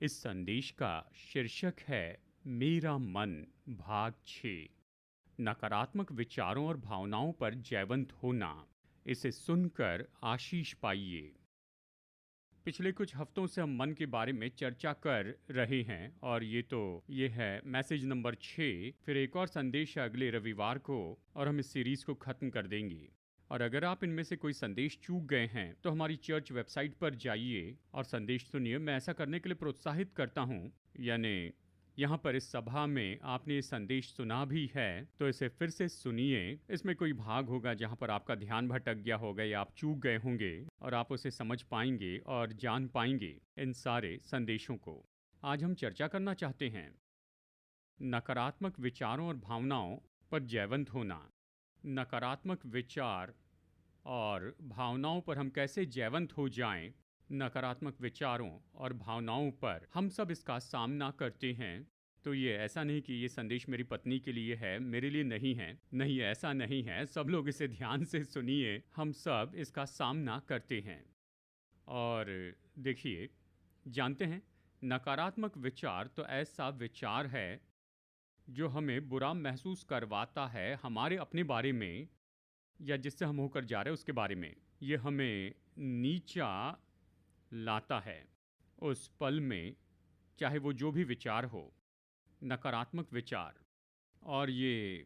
इस संदेश का शीर्षक है मेरा मन भाग 6। नकारात्मक विचारों और भावनाओं पर जयवंत होना। इसे सुनकर आशीष पाइए। पिछले कुछ हफ्तों से हम मन के बारे में चर्चा कर रहे हैं और ये है मैसेज नंबर 6। फिर एक और संदेश है अगले रविवार को और हम इस सीरीज को खत्म कर देंगे। और अगर आप इनमें से कोई संदेश चूक गए हैं तो हमारी चर्च वेबसाइट पर जाइए और संदेश सुनिए। मैं ऐसा करने के लिए प्रोत्साहित करता हूँ। यानी यहाँ पर इस सभा में आपने ये संदेश सुना भी है तो इसे फिर से सुनिए। इसमें कोई भाग होगा जहाँ पर आपका ध्यान भटक गया होगा या आप चूक गए होंगे और आप उसे समझ पाएंगे और जान पाएंगे इन सारे संदेशों को। आज हम चर्चा करना चाहते हैं नकारात्मक विचारों और भावनाओं पर जयवंत होना। नकारात्मक विचार और भावनाओं पर हम कैसे जयवंत हो जाएं। नकारात्मक विचारों और भावनाओं पर हम सब इसका सामना करते हैं। तो ये ऐसा नहीं कि ये संदेश मेरी पत्नी के लिए है, मेरे लिए नहीं है। नहीं, ऐसा नहीं है। सब लोग इसे ध्यान से सुनिए। हम सब इसका सामना करते हैं। और देखिए, जानते हैं नकारात्मक विचार तो ऐसा विचार है जो हमें बुरा महसूस करवाता है हमारे अपने बारे में या जिससे हम होकर जा रहे हैं उसके बारे में। ये हमें नीचा लाता है उस पल में, चाहे वो जो भी विचार हो। नकारात्मक विचार, और ये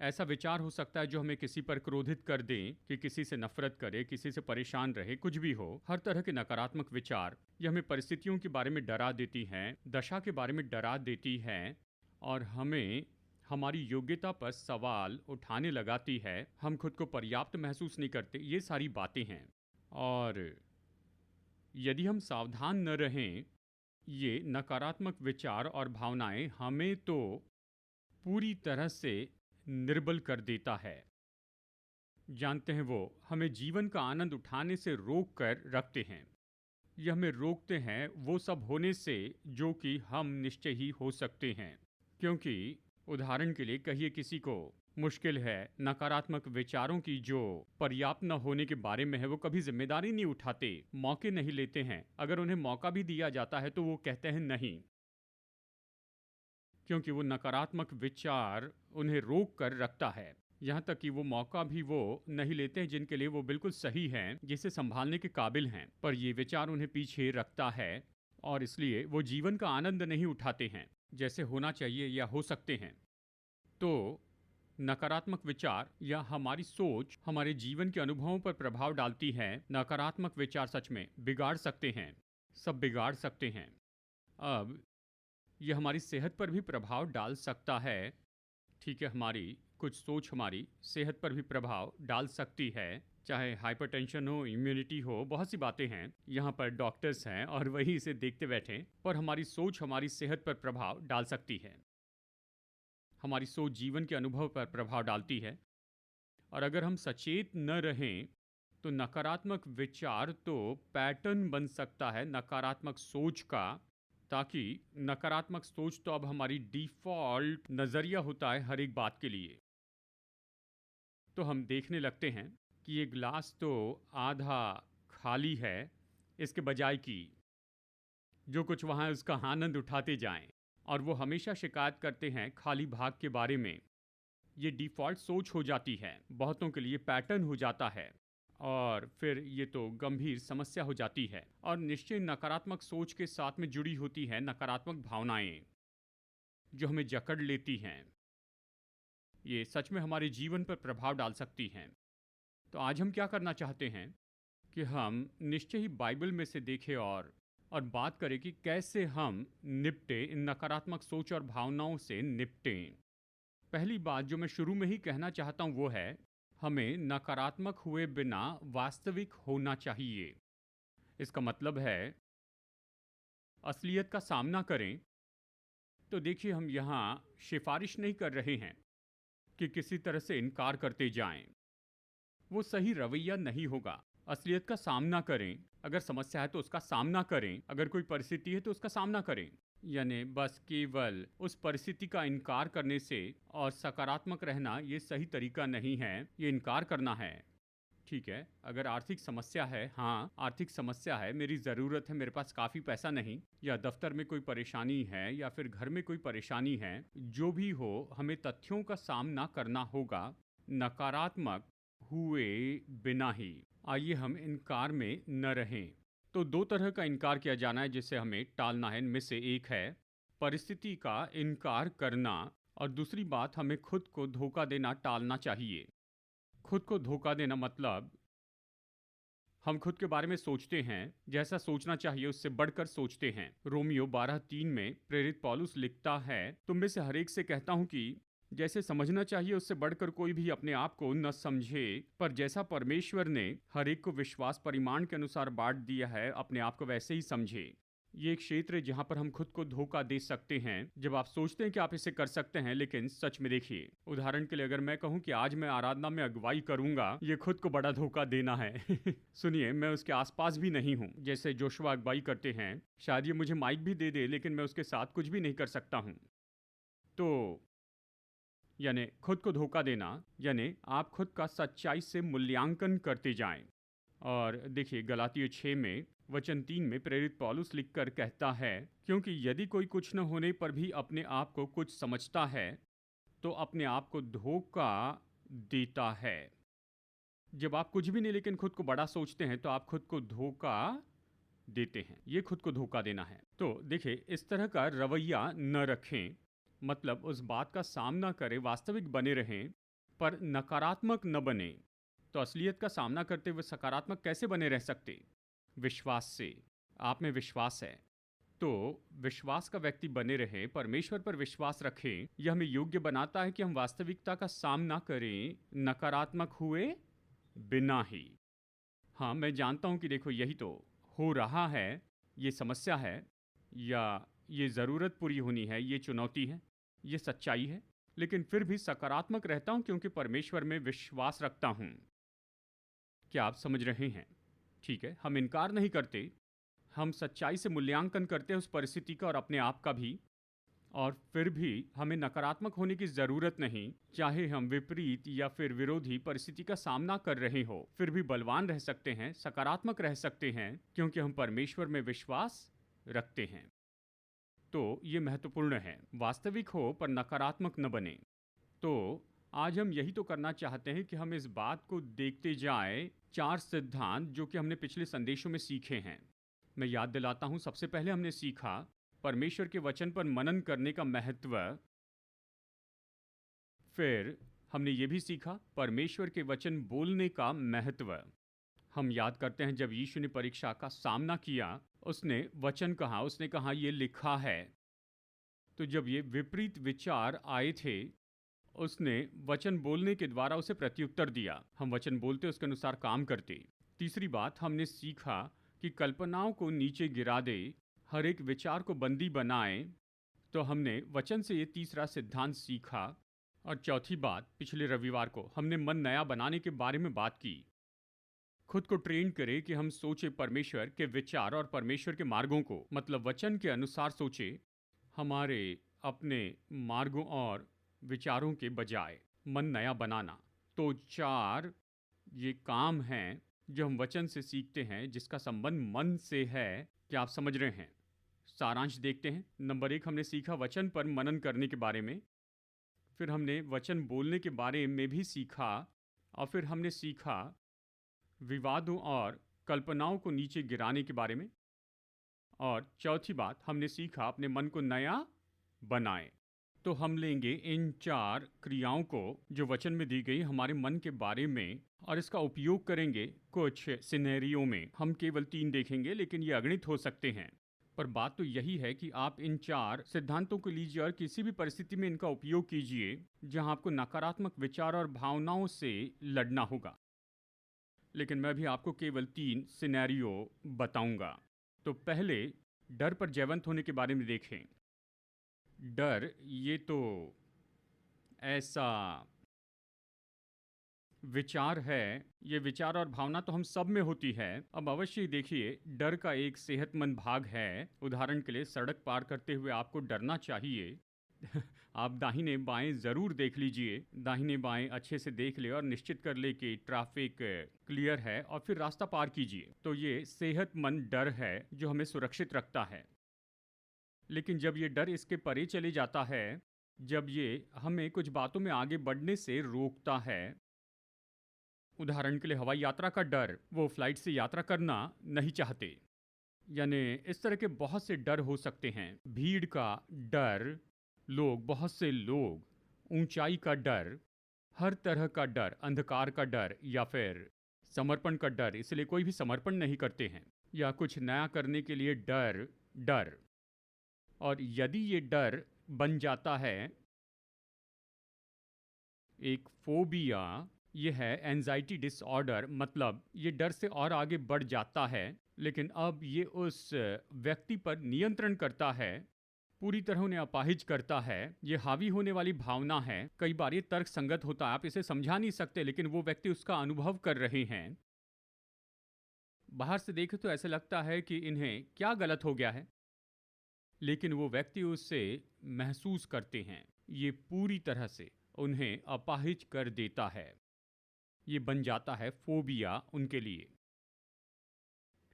ऐसा विचार हो सकता है जो हमें किसी पर क्रोधित कर दें, कि किसी से नफरत करे, किसी से परेशान रहे, कुछ भी हो। हर तरह के नकारात्मक विचार ये हमें परिस्थितियों के बारे में डरा देती हैं, दशा के बारे में डरा देती हैं और हमें हमारी योग्यता पर सवाल उठाने लगाती है। हम खुद को पर्याप्त महसूस नहीं करते। ये सारी बातें हैं। और यदि हम सावधान न रहें, ये नकारात्मक विचार और भावनाएं हमें तो पूरी तरह से निर्बल कर देता है। जानते हैं, वो हमें जीवन का आनंद उठाने से रोक कर रखते हैं। यह हमें रोकते हैं वो सब होने से जो कि हम निश्चय ही हो सकते हैं। क्योंकि उदाहरण के लिए कहिए किसी को मुश्किल है, नकारात्मक विचारों की जो पर्याप्त न होने के बारे में है, वो कभी जिम्मेदारी नहीं उठाते, मौके नहीं लेते हैं। अगर उन्हें मौका भी दिया जाता है तो वो कहते हैं नहीं, क्योंकि वो नकारात्मक विचार उन्हें रोक कर रखता है। यहाँ तक कि वो मौका भी वो नहीं लेते हैं जिनके लिए वो बिल्कुल सही हैं, जिसे संभालने के काबिल हैं, पर ये विचार उन्हें पीछे रखता है और इसलिए वो जीवन का आनंद नहीं उठाते हैं जैसे होना चाहिए या हो सकते हैं। तो नकारात्मक विचार या हमारी सोच हमारे जीवन के अनुभवों पर प्रभाव डालती है। नकारात्मक विचार सच में बिगाड़ सकते हैं, सब बिगाड़ सकते हैं। अब यह हमारी सेहत पर भी प्रभाव डाल सकता है। ठीक है, हमारी कुछ सोच हमारी सेहत पर भी प्रभाव डाल सकती है, चाहे हाइपरटेंशन हो, इम्यूनिटी हो, बहुत सी बातें हैं। यहाँ पर डॉक्टर्स हैं और वही इसे देखते बैठे, पर हमारी सोच हमारी सेहत पर प्रभाव डाल सकती है। हमारी सोच जीवन के अनुभव पर प्रभाव डालती है और अगर हम सचेत न रहें तो नकारात्मक विचार तो पैटर्न बन सकता है नकारात्मक सोच का। ताकि नकारात्मक सोच तो अब हमारी डिफ़ॉल्ट नज़रिया होता है हर एक बात के लिए। तो हम देखने लगते हैं कि ये ग्लास तो आधा खाली है, इसके बजाय कि जो कुछ वहाँ है उसका आनंद उठाते जाएं। और वो हमेशा शिकायत करते हैं खाली भाग के बारे में। ये डिफ़ॉल्ट सोच हो जाती है, बहुतों के लिए पैटर्न हो जाता है और फिर ये तो गंभीर समस्या हो जाती है। और निश्चय नकारात्मक सोच के साथ में जुड़ी होती है नकारात्मक भावनाएं जो हमें जकड़ लेती हैं। ये सच में हमारे जीवन पर प्रभाव डाल सकती हैं। तो आज हम क्या करना चाहते हैं कि हम निश्चय ही बाइबल में से देखें और बात करें कि कैसे हम निपटे, इन नकारात्मक सोच और भावनाओं से निपटें। पहली बात जो मैं शुरू में ही कहना चाहता हूँ वो है, हमें नकारात्मक हुए बिना वास्तविक होना चाहिए। इसका मतलब है असलियत का सामना करें। तो देखिए, हम यहाँ सिफारिश नहीं कर रहे हैं कि किसी तरह से इनकार करते जाएं। वो सही रवैया नहीं होगा। असलियत का सामना करें। अगर समस्या है तो उसका सामना करें, अगर कोई परिस्थिति है तो उसका सामना करें। यानी बस केवल उस परिस्थिति का इनकार करने से और सकारात्मक रहना ये सही तरीका नहीं है। ये इनकार करना है ठीक है, अगर आर्थिक समस्या है, हाँ, आर्थिक समस्या है, मेरी ज़रूरत है, मेरे पास काफ़ी पैसा नहीं, या दफ्तर में कोई परेशानी है, या फिर घर में कोई परेशानी है, जो भी हो, हमें तथ्यों का सामना करना होगा, नकारात्मक हुए बिना ही। आइए हम इनकार में न रहें। तो दो तरह का इनकार किया जाना है जिसे हमें टालना है। इनमें से एक है परिस्थिति का इनकार करना, और दूसरी बात, हमें खुद को धोखा देना टालना चाहिए। खुद को धोखा देना मतलब हम खुद के बारे में सोचते हैं, जैसा सोचना चाहिए उससे बढ़कर सोचते हैं। रोमियो 12:3 में प्रेरित पौलुस लिखता है, तुम में से हर एक से कहता हूं कि जैसे समझना चाहिए उससे बढ़कर कोई भी अपने आप को न समझे, पर जैसा परमेश्वर ने हर एक को विश्वास परिमाण के अनुसार बांट दिया है, अपने आप को वैसे ही समझे। ये एक क्षेत्र है जहां पर हम खुद को धोखा दे सकते हैं, जब आप सोचते हैं कि आप इसे कर सकते हैं, लेकिन सच में देखिए, उदाहरण के लिए अगर मैं कहूं कि आज मैं आराधना में अगुवाई करूंगा, ये खुद को बड़ा धोखा देना है। सुनिए, मैं उसके आसपास भी नहीं हूं। जैसे जोशुआ अगुवाई करते हैं, शायद ये मुझे माइक भी दे दे, लेकिन मैं उसके साथ कुछ भी नहीं कर सकता हूं। तो यानी खुद को धोखा देना, यानी आप खुद का सच्चाई से मूल्यांकन करते जाएं। और देखिए, गलातियों 6 में वचन 3 में प्रेरित पौलुस लिखकर कहता है, क्योंकि यदि कोई कुछ न होने पर भी अपने आप को कुछ समझता है, तो अपने आप को धोखा देता है। जब आप कुछ भी नहीं लेकिन खुद को बड़ा सोचते हैं, तो आप खुद को धोखा देते हैं। ये खुद को धोखा देना है। तो देखिए, इस तरह का रवैया न रखें, मतलब उस बात का सामना करें, वास्तविक बने रहें, पर नकारात्मक न बने। तो असलियत का सामना करते हुए सकारात्मक कैसे बने रह सकते? विश्वास से। आप में विश्वास है, तो विश्वास का व्यक्ति बने रहे, परमेश्वर पर विश्वास रखें। यह हमें योग्य बनाता है कि हम वास्तविकता का सामना करें, नकारात्मक हुए बिना ही। हाँ, मैं जानता हूं कि देखो, यही तो हो रहा है, ये समस्या है, या ये ज़रूरत पूरी होनी है, ये चुनौती है, ये सच्चाई है, लेकिन फिर भी सकारात्मक रहता हूं क्योंकि परमेश्वर में विश्वास रखता हूं। क्या आप समझ रहे हैं? ठीक है, हम इनकार नहीं करते, हम सच्चाई से मूल्यांकन करते हैं उस परिस्थिति का और अपने आप का भी, और फिर भी हमें नकारात्मक होने की ज़रूरत नहीं। चाहे हम विपरीत या फिर विरोधी परिस्थिति का सामना कर रहे हो, फिर भी बलवान रह सकते हैं, सकारात्मक रह सकते हैं, क्योंकि हम परमेश्वर में विश्वास रखते हैं। तो ये महत्वपूर्ण है, वास्तविक हो पर नकारात्मक न बने। तो आज हम यही तो करना चाहते हैं कि हम इस बात को देखते जाएं, 4 सिद्धांत जो कि हमने पिछले संदेशों में सीखे हैं। मैं याद दिलाता हूं, सबसे पहले हमने सीखा परमेश्वर के वचन पर मनन करने का महत्व। फिर हमने ये भी सीखा परमेश्वर के वचन बोलने का महत्व। हम याद करते हैं, जब यीशु ने परीक्षा का सामना किया, उसने वचन कहा, उसने कहा ये लिखा है। तो जब ये विपरीत विचार आए थे, उसने वचन बोलने के द्वारा उसे प्रत्युत्तर दिया। हम वचन बोलते उसके अनुसार काम करते। तीसरी बात हमने सीखा कि कल्पनाओं को नीचे गिरा दे, हर एक विचार को बंदी बनाए। तो हमने वचन से ये तीसरा सिद्धांत सीखा। और चौथी बात, पिछले रविवार को हमने मन नया बनाने के बारे में बात की। खुद को ट्रेन करें कि हम सोचे परमेश्वर के विचार और परमेश्वर के मार्गों को, मतलब वचन के अनुसार सोचे, हमारे अपने मार्गों और विचारों के बजाय। मन नया बनाना। तो 4 ये काम हैं जो हम वचन से सीखते हैं, जिसका संबंध मन से है। क्या आप समझ रहे हैं? सारांश देखते हैं। नंबर 1, हमने सीखा वचन पर मनन करने के बारे में। फिर हमने वचन बोलने के बारे में भी सीखा, और फिर हमने सीखा विवादों और कल्पनाओं को नीचे गिराने के बारे में। और चौथी बात, हमने सीखा अपने मन को नया बनाएं। तो हम लेंगे इन 4 क्रियाओं को जो वचन में दी गई हमारे मन के बारे में, और इसका उपयोग करेंगे कुछ सिनेरियो में। हम केवल 3 देखेंगे, लेकिन ये अगणित हो सकते हैं। पर बात तो यही है कि आप इन 4 सिद्धांतों को लीजिए और किसी भी परिस्थिति में इनका उपयोग कीजिए जहां आपको नकारात्मक विचार और भावनाओं से लड़ना होगा। लेकिन मैं भी आपको केवल 3 सिनेरियो बताऊंगा। तो पहले, डर पर जयवंत होने के बारे में देखें। डर ये तो ऐसा विचार है, ये विचार और भावना तो हम सब में होती है। अब अवश्य ही देखिए, डर का एक सेहतमंद भाग है। उदाहरण के लिए, सड़क पार करते हुए आपको डरना चाहिए, आप दाहिने बाएं ज़रूर देख लीजिए, दाहिने बाएं अच्छे से देख ले और निश्चित कर ले कि ट्रैफिक क्लियर है और फिर रास्ता पार कीजिए। तो ये सेहतमंद डर है जो हमें सुरक्षित रखता है। लेकिन जब ये डर इसके परे चले जाता है, जब ये हमें कुछ बातों में आगे बढ़ने से रोकता है, उदाहरण के लिए हवाई यात्रा का डर, वो फ्लाइट से यात्रा करना नहीं चाहते। यानी इस तरह के बहुत से डर हो सकते हैं। भीड़ का डर, बहुत से लोग, ऊंचाई का डर, हर तरह का डर, अंधकार का डर, या फिर समर्पण का डर, इसलिए कोई भी समर्पण नहीं करते हैं, या कुछ नया करने के लिए डर डर। और यदि ये डर बन जाता है एक फोबिया, ये है एंजाइटी डिसऑर्डर, मतलब ये डर से और आगे बढ़ जाता है, लेकिन अब ये उस व्यक्ति पर नियंत्रण करता है, पूरी तरह उन्हें अपाहिज करता है। ये हावी होने वाली भावना है। कई बार ये तर्क संगत होता है, आप इसे समझा नहीं सकते, लेकिन वो व्यक्ति उसका अनुभव कर रहे हैं। बाहर से देखे तो ऐसा लगता है कि इन्हें क्या गलत हो गया है, लेकिन वो व्यक्ति उससे महसूस करते हैं। ये पूरी तरह से उन्हें अपाहिज कर देता है। ये बन जाता है फोबिया उनके लिए।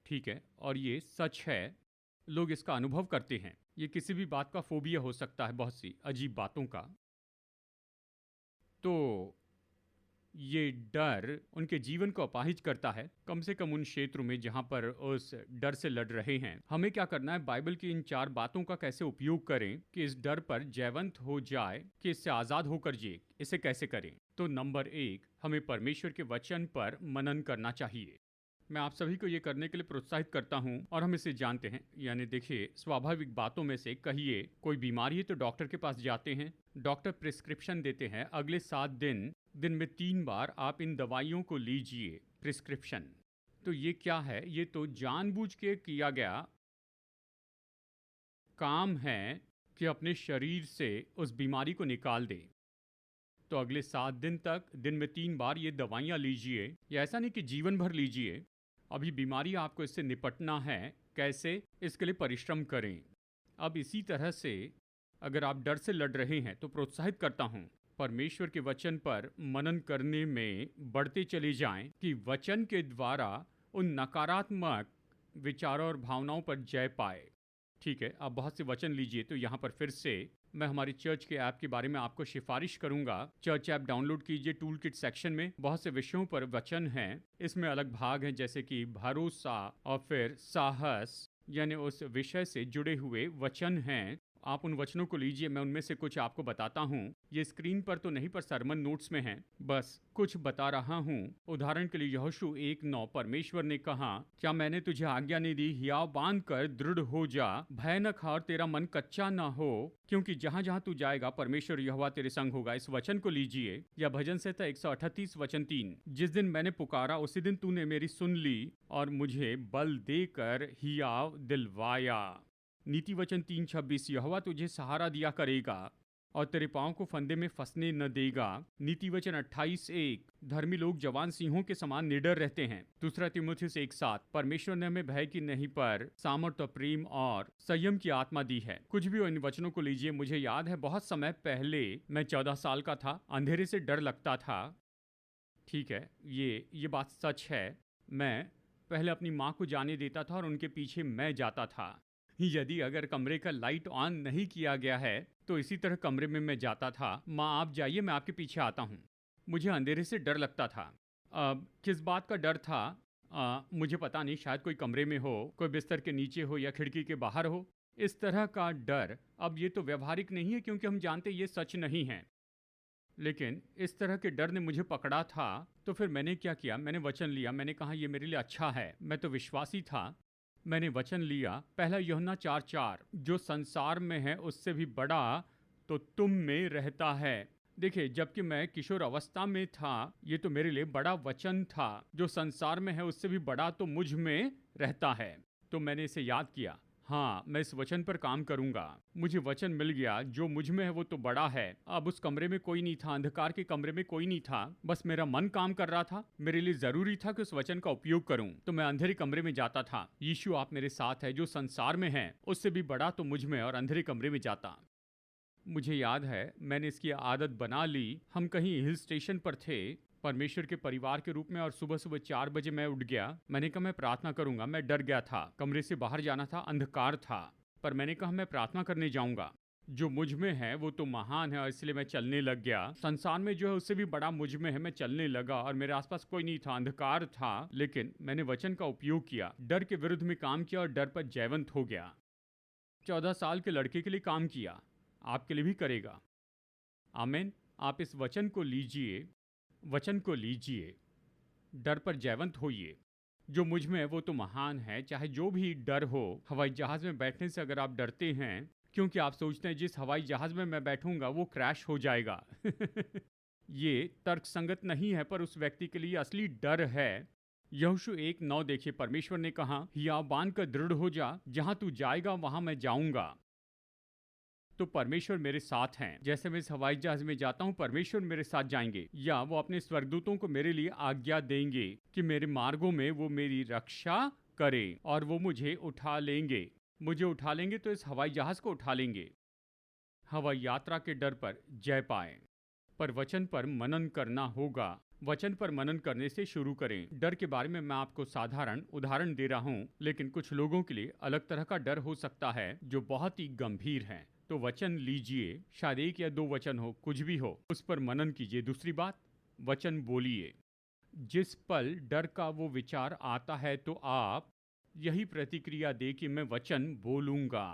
ठीक है, और ये सच है, लोग इसका अनुभव करते हैं। ये किसी भी बात का फोबिया हो सकता है, बहुत सी अजीब बातों का। तो ये डर उनके जीवन को अपाहिज करता है, कम से कम उन क्षेत्रों में जहां पर उस डर से लड़ रहे हैं। हमें क्या करना है, बाइबल की इन 4 बातों का कैसे उपयोग करें कि इस डर पर जयवंत हो जाए, कि इससे आज़ाद होकर जिए। इसे कैसे करें? तो नंबर 1, हमें परमेश्वर के वचन पर मनन करना चाहिए। मैं आप सभी को ये करने के लिए प्रोत्साहित करता हूँ, और हम इसे जानते हैं। यानी देखिए, स्वाभाविक बातों में से कहिए कोई बीमारी है तो डॉक्टर के पास जाते हैं, डॉक्टर प्रिस्क्रिप्शन देते हैं, अगले 7 दिन में 3 बार आप इन दवाइयों को लीजिए, प्रिस्क्रिप्शन। तो ये क्या है? ये तो जानबूझ के किया गया काम है कि अपने शरीर से उस बीमारी को निकाल दे। तो अगले 7 दिन तक दिन में 3 बार ये दवाइयाँ लीजिए, या ऐसा नहीं कि जीवन भर लीजिए। अभी बीमारी आपको इससे निपटना है, कैसे? इसके लिए परिश्रम करें। अब इसी तरह से अगर आप डर से लड़ रहे हैं तो प्रोत्साहित करता हूँ, परमेश्वर के वचन पर मनन करने में बढ़ते चले जाएं, कि वचन के द्वारा उन नकारात्मक विचारों और भावनाओं पर जय पाए। ठीक है, आप बहुत से वचन लीजिए। तो यहाँ पर फिर से मैं हमारी चर्च के ऐप के बारे में आपको सिफारिश करूंगा। चर्च ऐप डाउनलोड कीजिए। टूल किट सेक्शन में बहुत से विषयों पर वचन हैं। इसमें अलग भाग हैं, जैसे कि भरोसा और फिर साहस, यानी उस विषय से जुड़े हुए वचन हैं। आप उन वचनों को लीजिए। मैं उनमें से कुछ आपको बताता हूँ। ये स्क्रीन पर तो नहीं, पर सरमन नोट्स में है, बस कुछ बता रहा हूँ। उदाहरण के लिए यहोशू 1:9, परमेश्वर ने कहा, क्या मैंने तुझे आज्ञा नहीं दी, हियाव बांध कर दृढ़ हो जा, भय न खा और तेरा मन कच्चा ना हो, क्योंकि जहाँ जहाँ तू जाएगा परमेश्वर यहोवा तेरे संग होगा। इस वचन को लीजिए। या भजन संहिता 138 वचन 3, जिस दिन मैंने पुकारा उसी दिन तूने मेरी सुन ली और मुझे बल देकर हियाव दिलवाया। नीति वचन 3:26, यहोवा तुझे सहारा दिया करेगा और तेरे पाँव को फंदे में फंसने न देगा। नीति वचन 28:1, धर्मी लोग जवान सिंहों के समान निडर रहते हैं। दूसरा तीमुथियुस 1:7, परमेश्वर ने हमें भय की नहीं पर सामर्थ्य, प्रेम और संयम की आत्मा दी है। कुछ भी इन वचनों को लीजिए। मुझे याद है बहुत समय पहले, मैं 14 साल का था, अंधेरे से डर लगता था। ठीक है, ये बात सच है। मैं पहले अपनी माँ को जाने देता था और उनके पीछे मैं जाता था। यदि अगर कमरे का लाइट ऑन नहीं किया गया है तो इसी तरह कमरे में मैं जाता था। माँ आप जाइए, मैं आपके पीछे आता हूँ। मुझे अंधेरे से डर लगता था। अब किस बात का डर था मुझे पता नहीं, शायद कोई कमरे में हो, कोई बिस्तर के नीचे हो या खिड़की के बाहर हो, इस तरह का डर। अब ये तो व्यवहारिक नहीं है क्योंकि हम जानते ये सच नहीं है, लेकिन इस तरह के डर ने मुझे पकड़ा था। तो फिर मैंने क्या किया, मैंने वचन लिया। मैंने कहा ये मेरे लिए अच्छा है। मैं तो विश्वासी था, मैंने वचन लिया। पहला यूहन्ना 4:4, जो संसार में है उससे भी बड़ा तो तुम में रहता है। देखिए, जबकि मैं किशोर अवस्था में था, ये तो मेरे लिए बड़ा वचन था। जो संसार में है उससे भी बड़ा तो मुझ में रहता है। तो मैंने इसे याद किया, हाँ मैं इस वचन पर काम करूंगा। मुझे वचन मिल गया, जो मुझ में है वो तो बड़ा है। अब उस कमरे में कोई नहीं था, अंधकार के कमरे में कोई नहीं था, बस मेरा मन काम कर रहा था। मेरे लिए जरूरी था कि उस वचन का उपयोग करूं, तो मैं अंधेरे कमरे में जाता था। यीशु आप मेरे साथ है, जो संसार में है उससे भी बड़ा तो मुझ में, और अंधेरे कमरे में जाता। मुझे याद है मैंने इसकी आदत बना ली। हम कहीं हिल स्टेशन पर थे परमेश्वर के परिवार के रूप में, और सुबह सुबह 4 बजे मैं उठ गया। मैंने कहा मैं प्रार्थना करूंगा। मैं डर गया था, कमरे से बाहर जाना था, अंधकार था, पर मैंने कहा मैं प्रार्थना करने जाऊंगा। जो मुझ में है वो तो महान है, और इसलिए मैं चलने लग गया। संसार में जो है उससे भी बड़ा मुझ में है। मैं चलने लगा और मेरे आसपास कोई नहीं था, अंधकार था, लेकिन मैंने वचन का उपयोग किया, डर के विरुद्ध में काम किया और डर पर जयवंत हो गया। 14 साल के लड़के के लिए काम किया, आपके लिए भी करेगा। आमीन। आप इस वचन को लीजिए, वचन को लीजिए, डर पर जयवंत होइए। जो मुझ में है वो तो महान है, चाहे जो भी डर हो। हवाई जहाज में बैठने से अगर आप डरते हैं क्योंकि आप सोचते हैं जिस हवाई जहाज में मैं बैठूंगा वो क्रैश हो जाएगा ये तर्कसंगत नहीं है, पर उस व्यक्ति के लिए असली डर है। यहोशू 1:9 देखिए, परमेश्वर ने कहा, हियाव बांध कर दृढ़ हो जा, जहां तू जाएगा वहां मैं जाऊंगा। तो परमेश्वर मेरे साथ हैं। जैसे मैं इस हवाई जहाज में जाता हूँ, परमेश्वर मेरे साथ जाएंगे, या वो अपने स्वर्गदूतों को मेरे लिए आज्ञा देंगे कि मेरे मार्गों में वो मेरी रक्षा करें, और वो मुझे उठा लेंगे। मुझे उठा लेंगे तो इस हवाई जहाज को उठा लेंगे। हवाई यात्रा के डर पर जय पाएं, पर वचन पर मनन करना होगा। वचन पर मनन करने से शुरू करें। डर के बारे में मैं आपको साधारण उदाहरण दे रहा हूँ, लेकिन कुछ लोगों के लिए अलग तरह का डर हो सकता है जो बहुत ही गंभीर है। तो वचन लीजिए, शायद 1 या 2 वचन हो, कुछ भी हो, उस पर मनन कीजिए। दूसरी बात, वचन बोलिए। जिस पल डर का वो विचार आता है तो आप यही प्रतिक्रिया दे कि मैं वचन बोलूंगा।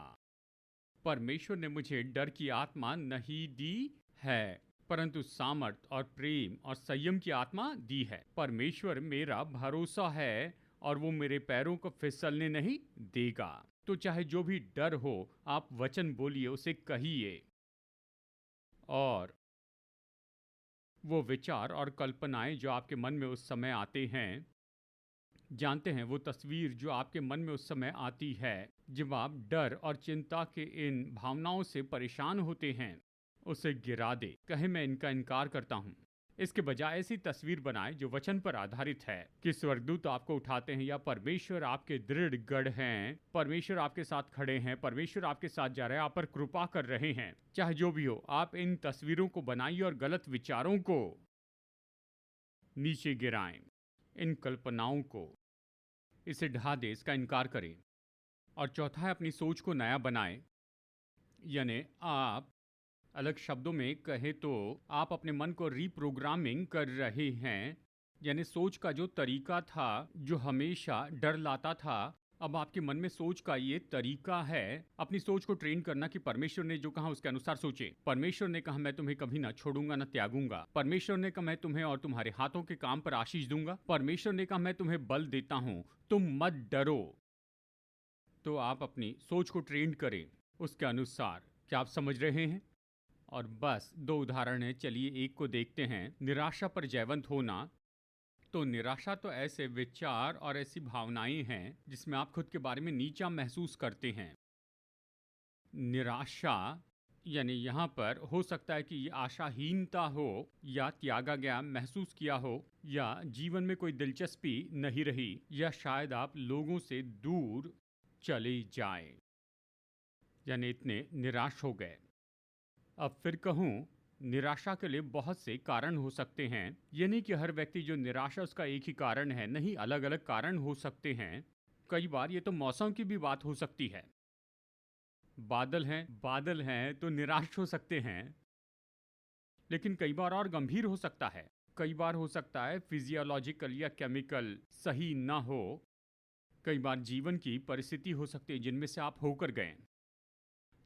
परमेश्वर ने मुझे डर की आत्मा नहीं दी है, परंतु सामर्थ और प्रेम और संयम की आत्मा दी है। परमेश्वर मेरा भरोसा है और वो मेरे पैरों को फिसलने नहीं देगा। तो चाहे जो भी डर हो, आप वचन बोलिए, उसे कहिए, और वो विचार और कल्पनाएं जो आपके मन में उस समय आते हैं, जानते हैं वो तस्वीर जो आपके मन में उस समय आती है जब आप डर और चिंता के इन भावनाओं से परेशान होते हैं, उसे गिरा दे। कहे मैं इनका इनकार करता हूँ। इसके बजाय ऐसी तस्वीर बनाएं जो वचन पर आधारित है कि स्वर्गदूत आपको उठाते हैं, या परमेश्वर आपके दृढ़ गढ़ हैं, परमेश्वर आपके साथ खड़े हैं, परमेश्वर आपके साथ जा रहे हैं, आप पर कृपा कर रहे हैं। चाहे जो भी हो, आप इन तस्वीरों को बनाइए और गलत विचारों को नीचे गिराएं, इन कल्पनाओं को, इसे ढा दे, इसका इनकार करें। और चौथा है, अपनी सोच को नया बनाएं। यानी आप, अलग शब्दों में कहे तो, आप अपने मन को रीप्रोग्रामिंग कर रहे हैं। यानी सोच का जो तरीका था जो हमेशा डर लाता था, अब आपके मन में सोच का ये तरीका है। अपनी सोच को ट्रेन करना कि परमेश्वर ने जो कहा उसके अनुसार सोचे। परमेश्वर ने कहा मैं तुम्हें कभी ना छोड़ूंगा ना त्यागूंगा। परमेश्वर ने कहा मैं तुम्हें और तुम्हारे हाथों के काम पर आशीष दूंगा। परमेश्वर ने कहा मैं तुम्हें बल देता हूं, तुम मत डरो। तो आप अपनी सोच को ट्रेन करें उसके अनुसार। क्या आप समझ रहे हैं? और बस 2 उदाहरण हैं, चलिए एक को देखते हैं। निराशा पर जयवंत होना। तो निराशा तो ऐसे विचार और ऐसी भावनाएं हैं जिसमें आप खुद के बारे में नीचा महसूस करते हैं। निराशा यानी यहाँ पर हो सकता है कि ये आशाहीनता हो, या त्यागा गया महसूस किया हो, या जीवन में कोई दिलचस्पी नहीं रही, या शायद आप लोगों से दूर चले जाएं, यानी इतने निराश हो गए। अब फिर कहूँ, निराशा के लिए बहुत से कारण हो सकते हैं। ये नहीं कि हर व्यक्ति जो निराशा उसका एक ही कारण है, नहीं, अलग अलग कारण हो सकते हैं। कई बार ये तो मौसम की भी बात हो सकती है। बादल हैं तो निराश हो सकते हैं। लेकिन कई बार और गंभीर हो सकता है। कई बार हो सकता है फिजियोलॉजिकल या केमिकल सही ना हो। कई बार जीवन की परिस्थिति हो सकती है जिनमें से आप होकर गए,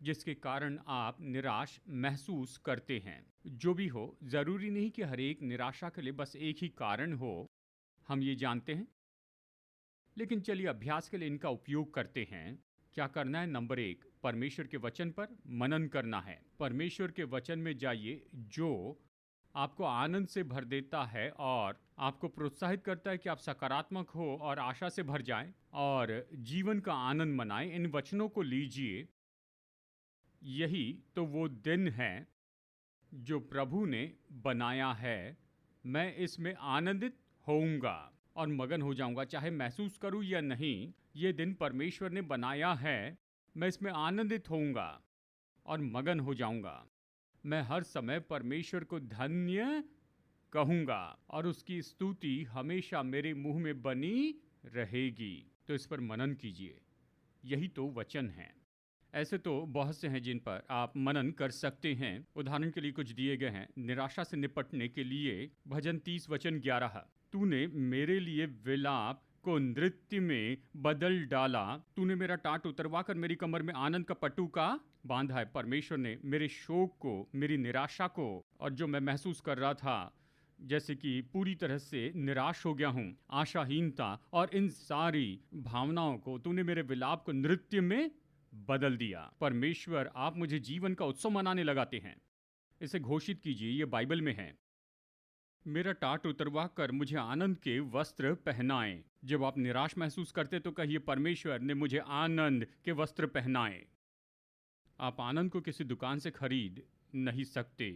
जिसके कारण आप निराश महसूस करते हैं। जो भी हो, जरूरी नहीं कि हर एक निराशा के लिए बस एक ही कारण हो, हम ये जानते हैं। लेकिन चलिए अभ्यास के लिए इनका उपयोग करते हैं। क्या करना है? नंबर 1, परमेश्वर के वचन पर मनन करना है। परमेश्वर के वचन में जाइए जो आपको आनंद से भर देता है और आपको प्रोत्साहित करता है कि आप सकारात्मक हो और आशा से भर जाएं और जीवन का आनंद मनाएं। इन वचनों को लीजिए। यही तो वो दिन है जो प्रभु ने बनाया है। मैं इसमें आनंदित होऊंगा और मगन हो जाऊंगा, चाहे महसूस करूं या नहीं। ये दिन परमेश्वर ने बनाया है, मैं इसमें आनंदित होऊंगा और मगन हो जाऊंगा। मैं हर समय परमेश्वर को धन्य कहूँगा और उसकी स्तुति हमेशा मेरे मुंह में बनी रहेगी। तो इस पर मनन कीजिए, यही तो वचन है। ऐसे तो बहुत से हैं जिन पर आप मनन कर सकते हैं। उदाहरण के लिए कुछ दिए गए हैं। निराशा से निपटने के लिए भजन 30 वचन 11, तूने मेरे लिए विलाप को नृत्य में बदल डाला, तूने मेरा टाट उतरवा कर मेरी कमर में आनंद का पटुका बांधा है। परमेश्वर ने मेरे शोक को, मेरी निराशा को, और जो मैं महसूस कर रहा था जैसे कि पूरी तरह से निराश हो गया हूँ, आशाहीनता और इन सारी भावनाओं को तूने मेरे विलाप को नृत्य में बदल दिया। परमेश्वर, आप मुझे जीवन का उत्सव मनाने लगाते हैं। इसे घोषित कीजिए, ये बाइबल में है। मेरा टाट उतरवा कर मुझे आनंद के वस्त्र पहनाएं। जब आप निराश महसूस करते तो कहिए, परमेश्वर ने मुझे आनंद के वस्त्र पहनाए। आप आनंद को किसी दुकान से खरीद नहीं सकते।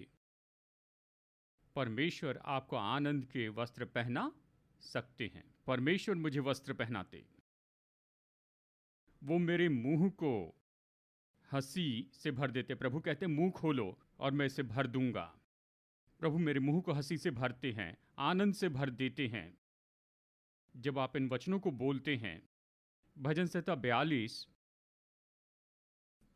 परमेश्वर आपको आनंद के वस्त्र पहना सकते हैं। परमेश्वर मुझे वस्त्र पहनाते, वो मेरे मुंह को हंसी से भर देते। प्रभु कहते, मुंह खोलो और मैं इसे भर दूंगा। प्रभु मेरे मुंह को हंसी से भरते हैं, आनंद से भर देते हैं। जब आप इन वचनों को बोलते हैं, भजन संहिता 42,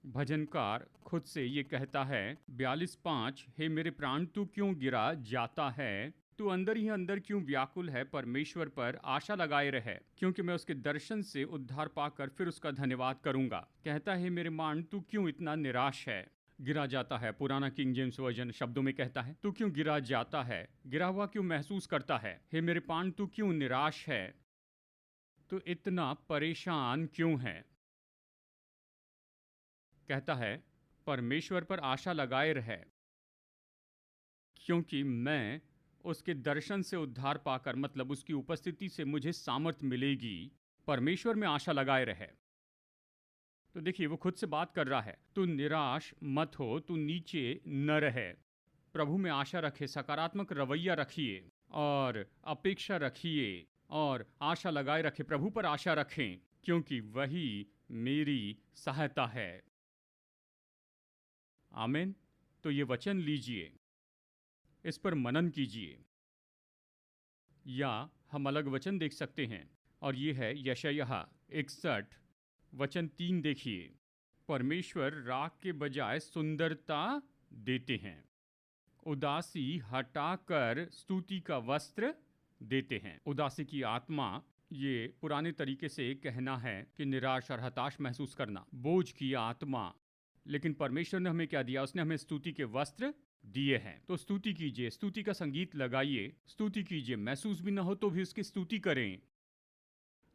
भजनकार खुद से ये कहता है 42:5, हे मेरे प्राण तू क्यों गिरा जाता है, तू अंदर ही अंदर क्यों व्याकुल है, परमेश्वर पर आशा लगाए रहे, क्योंकि मैं उसके दर्शन से उद्धार पाकर फिर उसका धन्यवाद करूंगा। कहता है, मेरे मान तू क्यों इतना निराश है, गिरा जाता है। पुराना किंग जेम्स वर्जन शब्दों में कहता है, तू क्यों गिरा जाता है, गिरा हुआ क्यों महसूस करता है। हे मेरे प्राण तू क्यों निराश है, तो इतना परेशान क्यों है। कहता है, परमेश्वर पर आशा लगाए रहे, क्योंकि मैं उसके दर्शन से उद्धार पाकर, मतलब उसकी उपस्थिति से मुझे सामर्थ मिलेगी। परमेश्वर में आशा लगाए रहे। तो देखिए, वो खुद से बात कर रहा है। तू निराश मत हो, तू नीचे न रहे, प्रभु में आशा रखे, सकारात्मक रवैया रखिए और अपेक्षा रखिए और आशा लगाए रखे, प्रभु पर आशा रखें, क्योंकि वही मेरी सहायता है। आमीन। तो ये वचन लीजिए, इस पर मनन कीजिए। या हम अलग वचन देख सकते हैं, और ये है यशायाह 61 वचन 3। देखिए, परमेश्वर राख के बजाय सुंदरता देते हैं, उदासी हटाकर स्तुति का वस्त्र देते हैं। उदासी की आत्मा, ये पुराने तरीके से कहना है कि निराश और हताश महसूस करना, बोझ की आत्मा। लेकिन परमेश्वर ने हमें क्या दिया, उसने हमें स्तुति के वस्त्र दिए हैं। तो स्तुति कीजिए, स्तुति का संगीत लगाइए, स्तुति कीजिए। महसूस भी ना हो तो भी उसकी स्तुति करें।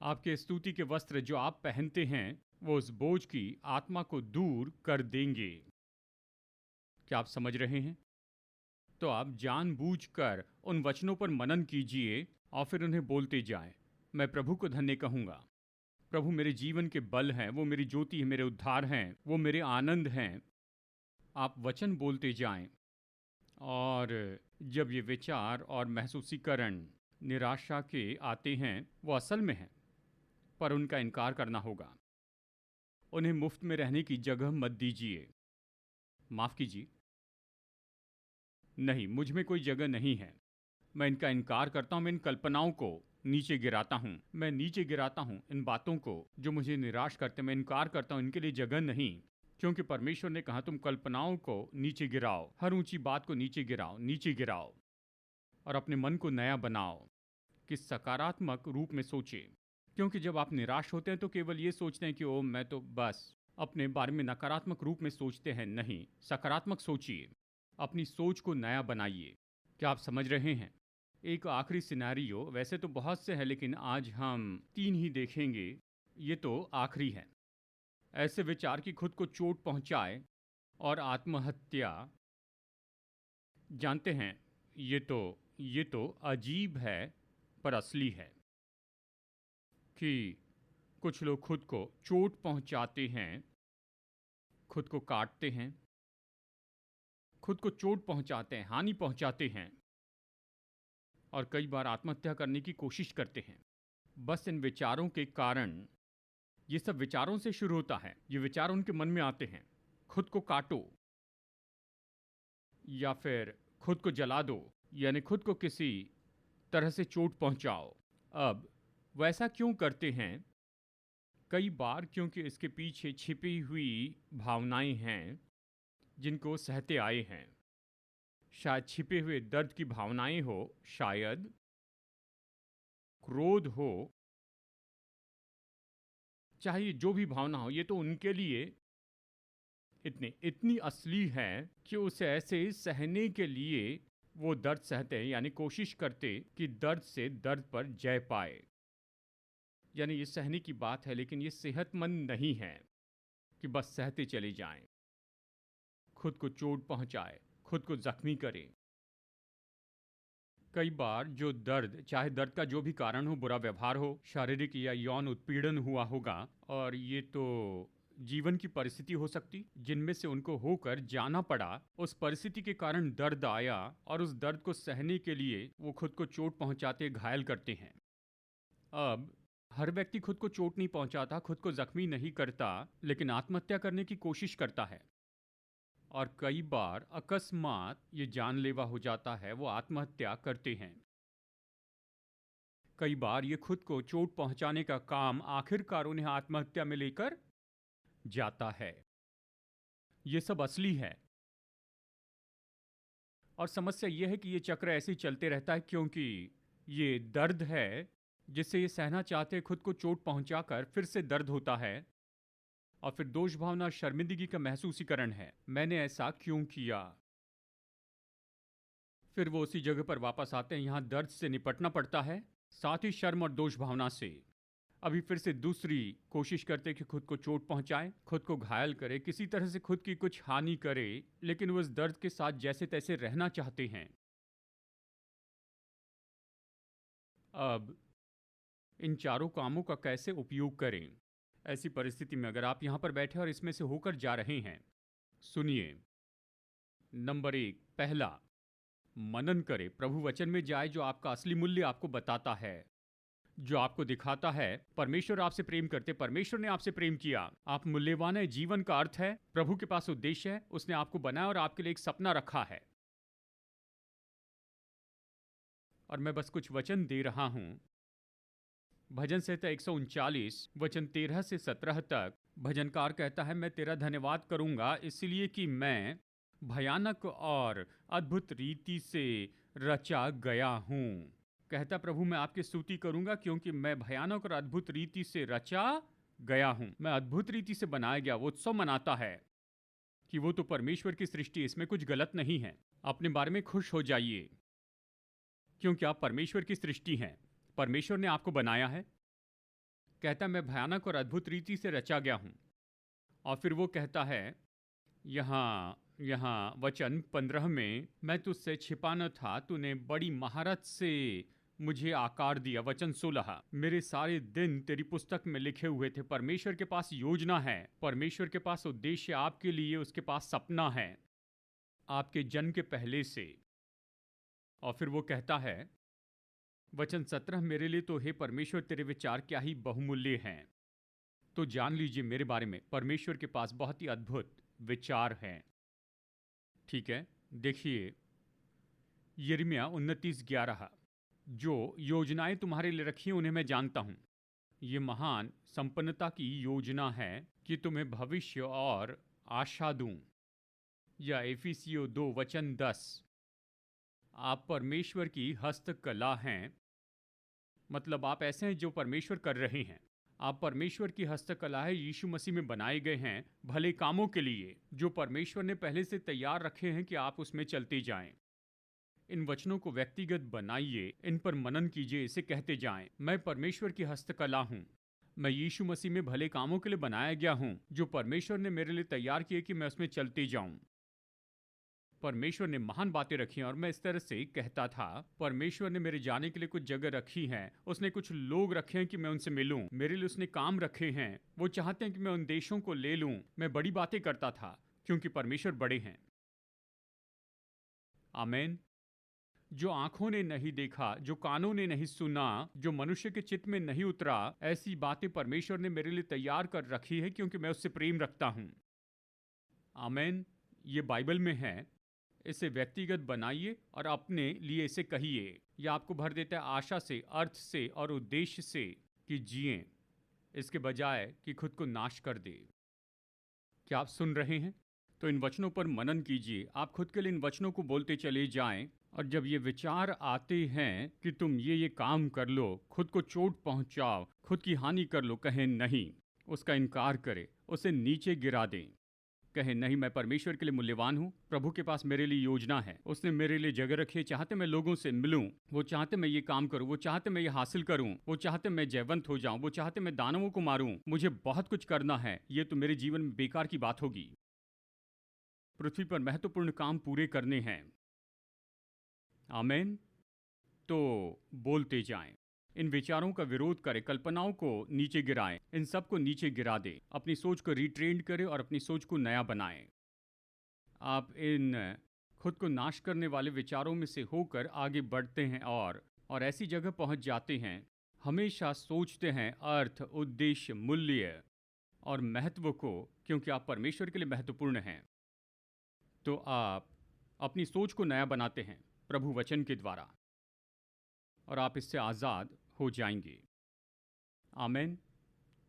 आपके स्तुति के वस्त्र जो आप पहनते हैं, वो उस बोझ की आत्मा को दूर कर देंगे। क्या आप समझ रहे हैं? तो आप जानबूझकर उन वचनों पर मनन कीजिए और फिर उन्हें बोलते जाएं। मैं प्रभु को धन्य कहूँगा। प्रभु मेरे जीवन के बल हैं, वो मेरी ज्योति है, मेरे उद्धार हैं, वो मेरे आनंद हैं। आप वचन बोलते जाएं, और जब ये विचार और महसूसीकरण निराशा के आते हैं, वो असल में हैं, पर उनका इनकार करना होगा। उन्हें मुफ्त में रहने की जगह मत दीजिए। माफ़ कीजिए, नहीं, मुझ में कोई जगह नहीं है। मैं इनका इनकार करता हूँ, मैं इन कल्पनाओं को नीचे गिराता हूँ, मैं नीचे गिराता हूँ इन बातों को जो मुझे निराश करते, मैं इनकार करता हूँ, इनके लिए जगह नहीं। क्योंकि परमेश्वर ने कहा, तुम कल्पनाओं को नीचे गिराओ, हर ऊंची बात को नीचे गिराओ, नीचे गिराओ, और अपने मन को नया बनाओ कि सकारात्मक रूप में सोचे। क्योंकि जब आप निराश होते हैं तो केवल ये सोचते हैं कि ओ मैं तो बस, अपने बारे में नकारात्मक रूप में सोचते हैं। नहीं, सकारात्मक सोचिए, अपनी सोच को नया बनाइए। क्या आप समझ रहे हैं? एक आखिरी सिनेरियो, वैसे तो बहुत से हैं लेकिन आज हम 3 ही देखेंगे, ये तो आखिरी है। ऐसे विचार की खुद को चोट पहुंचाए और आत्महत्या। जानते हैं, ये तो अजीब है पर असली है कि कुछ लोग खुद को चोट पहुंचाते हैं, खुद को काटते हैं, खुद को चोट पहुंचाते हैं, हानि पहुंचाते हैं, और कई बार आत्महत्या करने की कोशिश करते हैं, बस इन विचारों के कारण। ये सब विचारों से शुरू होता है। ये विचार उनके मन में आते हैं, खुद को काटो, या फिर खुद को जला दो, यानी खुद को किसी तरह से चोट पहुंचाओ। अब वैसा क्यों करते हैं? कई बार क्योंकि इसके पीछे छिपी हुई भावनाएं हैं जिनको सहते आए हैं। शायद छिपे हुए दर्द की भावनाएं हो, शायद क्रोध हो, चाहे ये जो भी भावना हो, ये तो उनके लिए इतनी असली है कि उसे ऐसे सहने के लिए वो दर्द सहते हैं, यानी कोशिश करते कि दर्द से दर्द पर जय पाए। यानी ये सहने की बात है, लेकिन ये सेहतमंद नहीं है कि बस सहते चले जाएं, खुद को चोट पहुंचाए, खुद को जख्मी करें। कई बार जो दर्द, चाहे दर्द का जो भी कारण हो, बुरा व्यवहार हो, शारीरिक या यौन उत्पीड़न हुआ होगा, और ये तो जीवन की परिस्थिति हो सकती जिनमें से उनको होकर जाना पड़ा, उस परिस्थिति के कारण दर्द आया और उस दर्द को सहने के लिए वो खुद को चोट पहुंचाते, घायल करते हैं। अब हर व्यक्ति खुद को चोट नहीं पहुंचाता, खुद को जख्मी नहीं करता, लेकिन आत्महत्या करने की कोशिश करता है। और कई बार अकस्मात ये जानलेवा हो जाता है, वो आत्महत्या करते हैं। कई बार ये खुद को चोट पहुंचाने का काम आखिरकार उन्हें आत्महत्या में लेकर जाता है। ये सब असली है। और समस्या यह है कि ये चक्र ऐसे ही चलते रहता है, क्योंकि ये दर्द है जिससे ये सहना चाहते खुद को चोट पहुंचाकर फिर से दर्द होता है, और फिर दोष भावना और शर्मिंदगी का महसूसीकरण है, मैंने ऐसा क्यों किया। फिर वो उसी जगह पर वापस आते हैं, यहाँ दर्द से निपटना पड़ता है, साथ ही शर्म और दोष भावना से। अभी फिर से दूसरी कोशिश करते कि खुद को चोट पहुंचाए, खुद को घायल करे, किसी तरह से खुद की कुछ हानि करे, लेकिन वो इस दर्द के साथ जैसे तैसे रहना चाहते हैं। अब इन चारों कामों का कैसे उपयोग करें? ऐसी परिस्थिति में अगर आप यहाँ पर बैठे और इसमें से होकर जा रहे हैं, सुनिए। नंबर 1, पहला, मनन करें, प्रभु वचन में जाए जो आपका असली मूल्य आपको बताता है, जो आपको दिखाता है परमेश्वर आपसे प्रेम करते, परमेश्वर ने आपसे प्रेम किया, आप मूल्यवान है, जीवन का अर्थ है, प्रभु के पास उद्देश्य है, उसने आपको बनाया और आपके लिए एक सपना रखा है। और मैं बस कुछ वचन दे रहा हूं। भजन संहिता 139 वचन 13 से 17 तक भजनकार कहता है, मैं तेरा धन्यवाद करूंगा इसलिए कि मैं भयानक और अद्भुत रीति से रचा गया हूं। कहता प्रभु, मैं आपकी स्तुति करूंगा क्योंकि मैं भयानक और अद्भुत रीति से रचा गया हूं। मैं अद्भुत रीति से बनाया गया। वो उत्सव मनाता है कि वो तो परमेश्वर की सृष्टि, इसमें कुछ गलत नहीं है। अपने बारे में खुश हो जाइए क्योंकि आप परमेश्वर की सृष्टि हैं, परमेश्वर ने आपको बनाया है। कहता मैं भयानक और अद्भुत रीति से रचा गया हूं। और फिर वो कहता है यहाँ वचन 15 में, मैं तुझसे छिपा न था, तूने बड़ी महारत से मुझे आकार दिया। वचन 16, मेरे सारे दिन तेरी पुस्तक में लिखे हुए थे। परमेश्वर के पास योजना है, परमेश्वर के पास उद्देश्य आपके लिए, उसके पास सपना है आपके जन्म के पहले से। और फिर वो कहता है वचन 17, मेरे लिए तो हे परमेश्वर तेरे विचार क्या ही बहुमूल्य हैं। तो जान लीजिए मेरे बारे में, परमेश्वर के पास बहुत ही अद्भुत विचार हैं। ठीक है, देखिए यिर्मयाह 29:11, जो योजनाएं तुम्हारे लिए रखी हैं उन्हें मैं जानता हूं। ये महान संपन्नता की योजना है कि तुम्हें भविष्य और आशा दूं। या एफिसियों 2 वचन 10, आप परमेश्वर की हस्तकला हैं। मतलब आप ऐसे हैं जो परमेश्वर कर रहे हैं। आप परमेश्वर की हस्तकला है, यीशु मसीह में बनाए गए हैं भले कामों के लिए, जो परमेश्वर ने पहले से तैयार रखे हैं कि आप उसमें चलते जाएं। इन वचनों को व्यक्तिगत बनाइए, इन पर मनन कीजिए, इसे कहते जाएं, मैं परमेश्वर की हस्तकला हूं, मैं यीशु मसीह में भले कामों के लिए बनाया गया हूं, जो परमेश्वर ने मेरे लिए तैयार किए कि मैं उसमें चलते जाऊं। परमेश्वर ने महान बातें रखी हैं और मैं इस तरह से कहता था, परमेश्वर ने मेरे जाने के लिए कुछ जगह रखी हैं, उसने कुछ लोग रखे हैं कि मैं उनसे मिलूं, मेरे लिए उसने काम रखे हैं, वो चाहते हैं कि मैं उन देशों को ले लूं। मैं बड़ी बातें करता था क्योंकि परमेश्वर बड़े हैं। आमीन। जो आंखों ने नहीं देखा, जो कानों ने नहीं सुना, जो मनुष्य के चित्त में नहीं उतरा, ऐसी बातें परमेश्वर ने मेरे लिए तैयार कर रखी है क्योंकि मैं उससे प्रेम रखता हूं। आमीन। ये बाइबल में है। इसे व्यक्तिगत बनाइए और अपने लिए इसे कहिए। यह आपको भर देता है आशा से, अर्थ से और उद्देश्य से कि जिएं, इसके बजाय कि खुद को नाश कर दे। क्या आप सुन रहे हैं? तो इन वचनों पर मनन कीजिए। आप खुद के लिए इन वचनों को बोलते चले जाएं, और जब ये विचार आते हैं कि तुम ये काम कर लो, खुद को चोट पहुंचाओ, खुद की हानि कर लो, कहें नहीं, उसका इनकार करें, उसे नीचे गिरा दें। कहे नहीं, मैं परमेश्वर के लिए मूल्यवान हूँ, प्रभु के पास मेरे लिए योजना है, उसने मेरे लिए जगह रखी है, चाहते मैं लोगों से मिलूं, वो चाहते मैं ये काम करूं, वो चाहते मैं ये हासिल करूं, वो चाहते मैं जयवंत हो जाऊं, वो चाहते मैं दानवों को मारूं, मुझे बहुत कुछ करना है, ये तो मेरे जीवन में बेकार की बात होगी। पृथ्वी पर महत्वपूर्ण काम पूरे करने हैं। आमीन। तो बोलते जाएं, इन विचारों का विरोध करें, कल्पनाओं को नीचे गिराएं, इन सब को नीचे गिरा दें, अपनी सोच को रिट्रेंड करें और अपनी सोच को नया बनाएं। आप इन खुद को नाश करने वाले विचारों में से होकर आगे बढ़ते हैं और ऐसी जगह पहुंच जाते हैं। हमेशा सोचते हैं अर्थ, उद्देश्य, मूल्य और महत्व को, क्योंकि आप परमेश्वर के लिए महत्वपूर्ण हैं। तो आप अपनी सोच को नया बनाते हैं प्रभु वचन के द्वारा, और आप इससे आज़ाद हो जाएंगे। आमीन।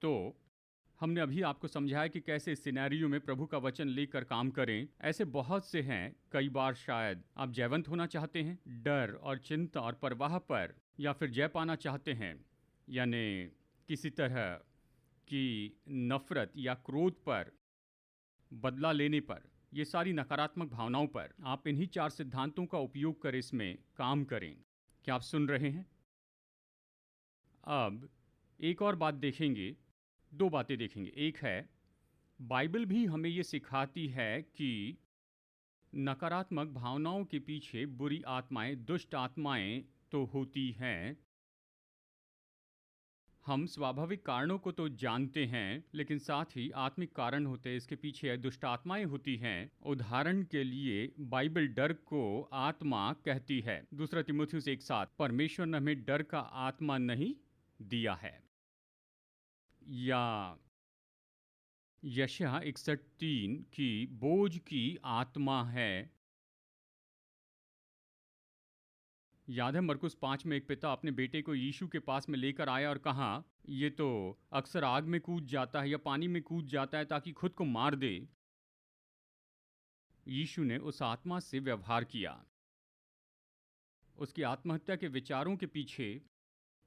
तो हमने अभी आपको समझाया कि कैसे इस सिनेरियो में प्रभु का वचन लेकर काम करें। ऐसे बहुत से हैं, कई बार शायद आप जयवंत होना चाहते हैं, डर और चिंता और परवाह पर, या फिर जय पाना चाहते हैं, यानी किसी तरह की नफरत या क्रोध पर, बदला लेने पर, ये सारी नकारात्मक भावनाओं पर। आप इन्हीं 4 सिद्धांतों का उपयोग कर इसमें काम करें। क्या आप सुन रहे हैं? अब एक और बात देखेंगे, 2 बातें देखेंगे। एक है, बाइबल भी हमें ये सिखाती है कि नकारात्मक भावनाओं के पीछे बुरी आत्माएं, दुष्ट आत्माएं तो होती हैं। हम स्वाभाविक कारणों को तो जानते हैं, लेकिन साथ ही आत्मिक कारण होते हैं, इसके पीछे दुष्ट आत्माएं होती हैं। उदाहरण के लिए बाइबल डर को आत्मा कहती है। 2 तीमुथियुस 1:7, परमेश्वर ने हमें डर का आत्मा नहीं दिया है। या यशायाह 61:3 की बोझ की आत्मा है। याद है मरकुस 5 में एक पिता अपने बेटे को यीशु के पास में लेकर आया और कहा, ये तो अक्सर आग में कूद जाता है या पानी में कूद जाता है ताकि खुद को मार दे। यीशु ने उस आत्मा से व्यवहार किया। उसकी आत्महत्या के विचारों के पीछे,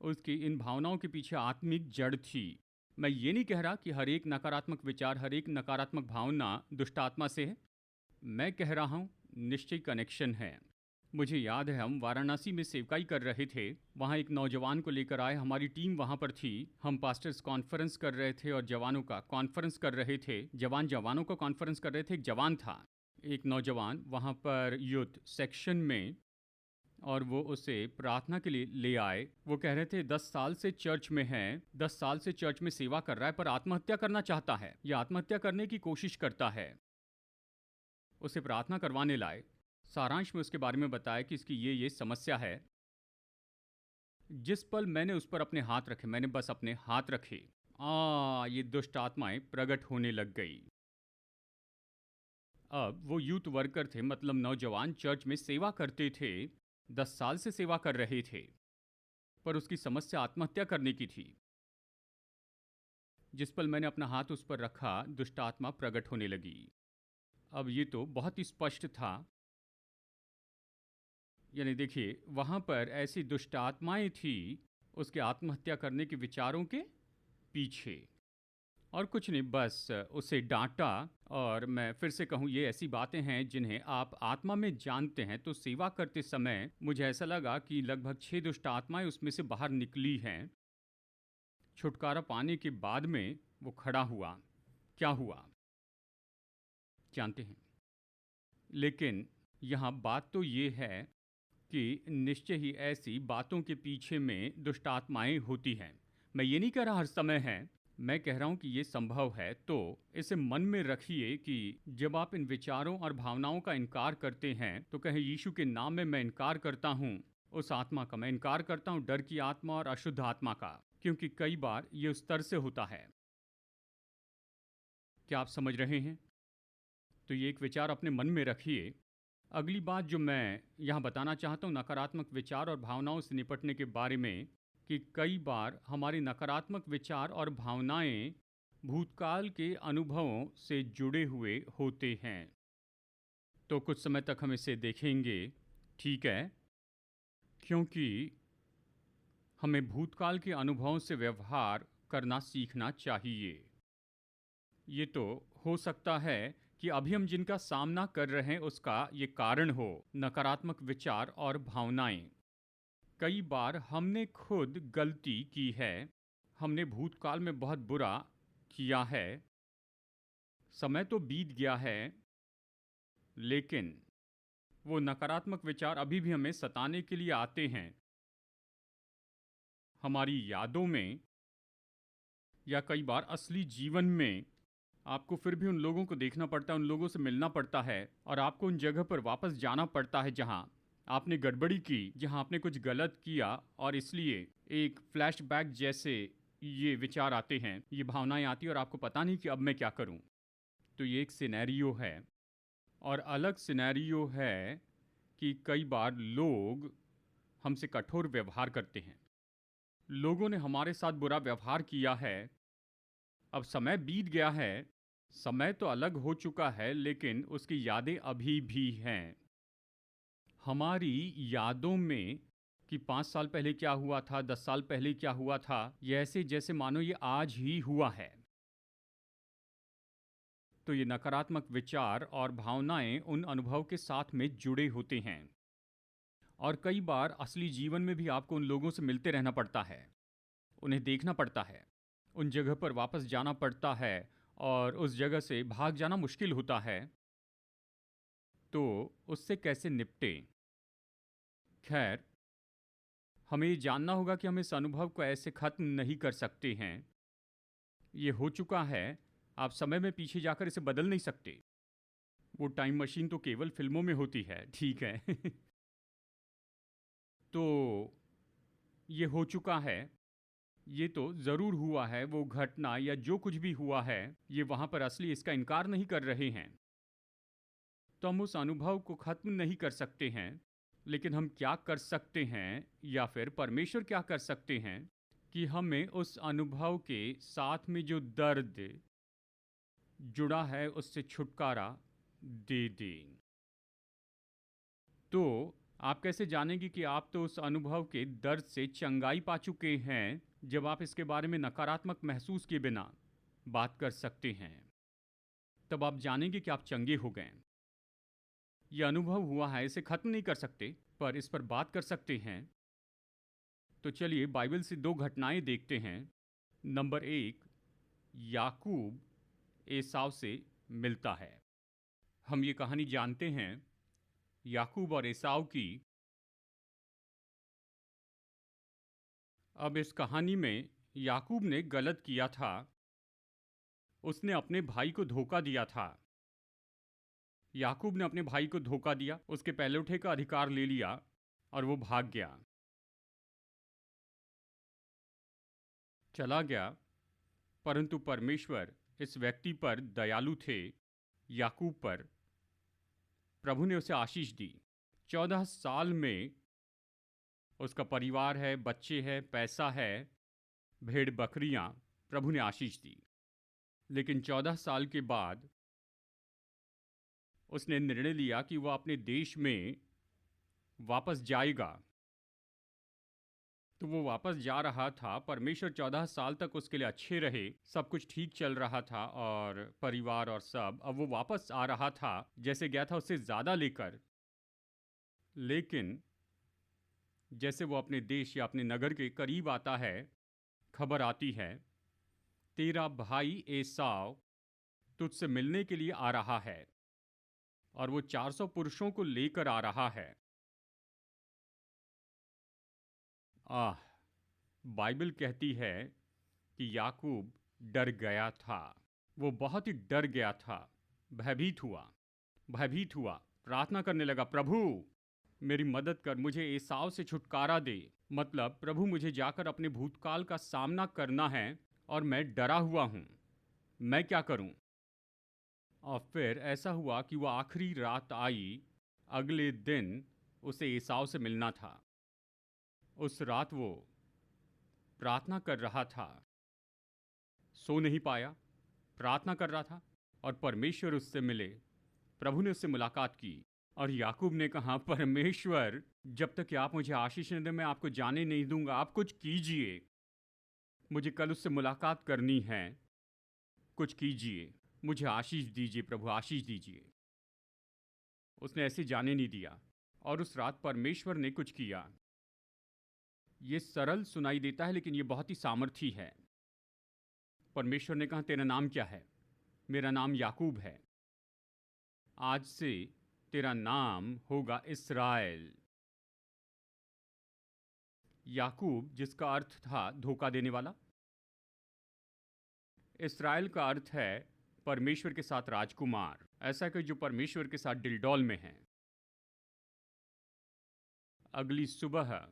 उसकी इन भावनाओं के पीछे आत्मिक जड़ थी। मैं ये नहीं कह रहा कि हर एक नकारात्मक विचार, हर एक नकारात्मक भावना दुष्ट आत्मा से है। मैं कह रहा हूँ निश्चय कनेक्शन है। मुझे याद है, हम वाराणसी में सेवकाई कर रहे थे। वहाँ एक नौजवान को लेकर आए, हमारी टीम वहाँ पर थी। हम पास्टर्स कॉन्फ्रेंस कर रहे थे और जवानों का कॉन्फ्रेंस कर रहे थे। जवानों का कॉन्फ्रेंस कर रहे थे। एक जवान था, एक नौजवान वहाँ पर यूथ सेक्शन में, और वो उसे प्रार्थना के लिए ले आए। वो कह रहे थे 10 साल से चर्च में है, 10 साल से चर्च में सेवा कर रहा है, पर आत्महत्या करना चाहता है या आत्महत्या करने की कोशिश करता है। उसे प्रार्थना करवाने लाए। सारांश में उसके बारे में बताया कि इसकी ये समस्या है। जिस पल मैंने उस पर अपने हाथ रखे, मैंने बस अपने हाथ रखे, ये दुष्ट आत्माएं प्रकट होने लग गई। अब वो यूथ वर्कर थे, मतलब नौजवान, चर्च में सेवा करते थे, 10 साल से सेवा कर रहे थे, पर उसकी समस्या आत्महत्या करने की थी। जिस पल मैंने अपना हाथ उस पर रखा, दुष्ट आत्मा प्रकट होने लगी। अब ये तो बहुत ही स्पष्ट था, यानी देखिए वहाँ पर ऐसी दुष्ट आत्माएं थी उसके आत्महत्या करने के विचारों के पीछे, और कुछ नहीं, बस उसे डांटा। और मैं फिर से कहूँ, ये ऐसी बातें हैं जिन्हें आप आत्मा में जानते हैं। तो सेवा करते समय मुझे ऐसा लगा कि लगभग 6 दुष्ट आत्माएं उसमें से बाहर निकली हैं। छुटकारा पाने के बाद में वो खड़ा हुआ। क्या हुआ जानते हैं, लेकिन यहाँ बात तो ये है कि निश्चय ही ऐसी बातों के पीछे में दुष्ट आत्माएं होती हैं। मैं ये नहीं कह रहा हर समय है, मैं कह रहा हूँ कि ये संभव है। तो इसे मन में रखिए कि जब आप इन विचारों और भावनाओं का इनकार करते हैं, तो कहें यीशु के नाम में मैं इनकार करता हूँ उस आत्मा का, मैं इनकार करता हूँ डर की आत्मा और अशुद्ध आत्मा का, क्योंकि कई बार ये उस स्तर से होता है। क्या आप समझ रहे हैं? तो ये एक विचार अपने मन में रखिए अगली बात जो मैं यहाँ बताना चाहता हूँ नकारात्मक विचार और भावनाओं से निपटने के बारे में, कि कई बार हमारे नकारात्मक विचार और भावनाएं भूतकाल के अनुभवों से जुड़े हुए होते हैं। तो कुछ समय तक हम इसे देखेंगे, ठीक है? क्योंकि हमें भूतकाल के अनुभवों से व्यवहार करना सीखना चाहिए। ये तो हो सकता है कि अभी हम जिनका सामना कर रहे हैं उसका ये कारण हो, नकारात्मक विचार और भावनाएं। कई बार हमने खुद गलती की है, हमने भूतकाल में बहुत बुरा किया है, समय तो बीत गया है, लेकिन वो नकारात्मक विचार अभी भी हमें सताने के लिए आते हैं। हमारी यादों में या कई बार असली जीवन में आपको फिर भी उन लोगों को देखना पड़ता है, उन लोगों से मिलना पड़ता है और आपको उन जगह पर वापस जाना पड़ता है जहां आपने गड़बड़ी की, जहां आपने कुछ गलत किया, और इसलिए एक फ्लैशबैक जैसे ये विचार आते हैं, ये भावनाएं आती हैं और आपको पता नहीं कि अब मैं क्या करूं। तो ये एक सिनेरियो है। और अलग सिनेरियो है कि कई बार लोग हमसे कठोर व्यवहार करते हैं। लोगों ने हमारे साथ बुरा व्यवहार किया है, अब समय बीत गया है, समय तो अलग हो चुका है, लेकिन उसकी यादें अभी भी हैं। हमारी यादों में कि 5 साल पहले क्या हुआ था, 10 साल पहले क्या हुआ था, ये ऐसे जैसे मानो ये आज ही हुआ है। तो ये नकारात्मक विचार और भावनाएं उन अनुभव के साथ में जुड़े होते हैं। और कई बार असली जीवन में भी आपको उन लोगों से मिलते रहना पड़ता है, उन्हें देखना पड़ता है, उन जगह पर वापस जाना पड़ता है और उस जगह से भाग जाना मुश्किल होता है। तो उससे कैसे निपटें? खैर, हमें ये जानना होगा कि हम इस अनुभव को ऐसे खत्म नहीं कर सकते हैं। ये हो चुका है, आप समय में पीछे जाकर इसे बदल नहीं सकते। वो टाइम मशीन तो केवल फिल्मों में होती है, ठीक है? तो ये हो चुका है, ये तो ज़रूर हुआ है, वो घटना या जो कुछ भी हुआ है, ये वहाँ पर असली, इसका इनकार नहीं कर रहे हैं। तो हम उस अनुभव को ख़त्म नहीं कर सकते हैं, लेकिन हम क्या कर सकते हैं या फिर परमेश्वर क्या कर सकते हैं कि हमें उस अनुभव के साथ में जो दर्द जुड़ा है उससे छुटकारा दे दें। तो आप कैसे जानेंगे कि आप तो उस अनुभव के दर्द से चंगाई पा चुके हैं, जब आप इसके बारे में नकारात्मक महसूस किए बिना बात कर सकते हैं? तब आप जानेंगे कि आप चंगे हो गए। ये अनुभव हुआ है, इसे खत्म नहीं कर सकते, पर इस पर बात कर सकते हैं। तो चलिए बाइबल से 2 घटनाएं देखते हैं। नंबर 1, याकूब एसाव से मिलता है। हम ये कहानी जानते हैं याकूब और एसाव की। अब इस कहानी में याकूब ने गलत किया था, उसने अपने भाई को धोखा दिया था। याकूब ने अपने भाई को धोखा दिया, उसके पहलौठे का अधिकार ले लिया और वो भाग गया, चला गया। परंतु परमेश्वर इस व्यक्ति पर दयालु थे, याकूब पर। प्रभु ने उसे आशीष दी। 14 साल में उसका परिवार है, बच्चे हैं, पैसा है, भेड़ बकरियां, प्रभु ने आशीष दी। लेकिन 14 साल के बाद उसने निर्णय लिया कि वह अपने देश में वापस जाएगा। तो वो वापस जा रहा था। परमेश्वर 14 साल तक उसके लिए अच्छे रहे, सब कुछ ठीक चल रहा था और परिवार और सब। अब वो वापस आ रहा था, जैसे गया था उससे ज़्यादा लेकर। लेकिन जैसे वो अपने देश या अपने नगर के करीब आता है, खबर आती है, तेरा भाई एसाव तुझसे मिलने के लिए आ रहा है और वो 400 पुरुषों को लेकर आ रहा है। बाइबल कहती है कि याकूब डर गया था। वो बहुत ही डर गया था, भयभीत हुआ, भयभीत हुआ। प्रार्थना करने लगा, प्रभु मेरी मदद कर, मुझे एसाव से छुटकारा दे। मतलब प्रभु मुझे जाकर अपने भूतकाल का सामना करना है और मैं डरा हुआ हूँ, मैं क्या करूँ? और फिर ऐसा हुआ कि वो आखिरी रात आई, अगले दिन उसे एसाव से मिलना था। उस रात वो प्रार्थना कर रहा था, सो नहीं पाया, प्रार्थना कर रहा था और परमेश्वर उससे मिले। प्रभु ने उससे मुलाकात की और याकूब ने कहा, परमेश्वर, जब तक कि आप मुझे आशीष न दें मैं आपको जाने नहीं दूंगा। आप कुछ कीजिए, मुझे कल उससे मुलाकात करनी है। कुछ कीजिए, मुझे आशीष दीजिए प्रभु, आशीष दीजिए। उसने ऐसे जाने नहीं दिया और उस रात परमेश्वर ने कुछ किया। ये सरल सुनाई देता है लेकिन ये बहुत ही सामर्थी है। परमेश्वर ने कहा, तेरा नाम क्या है? मेरा नाम याकूब है। आज से तेरा नाम होगा इस्राएल। याकूब जिसका अर्थ था धोखा देने वाला, इस्राएल का अर्थ है परमेश्वर के साथ राजकुमार, ऐसा कि जो परमेश्वर के साथ डिलडॉल में है। अगली सुबह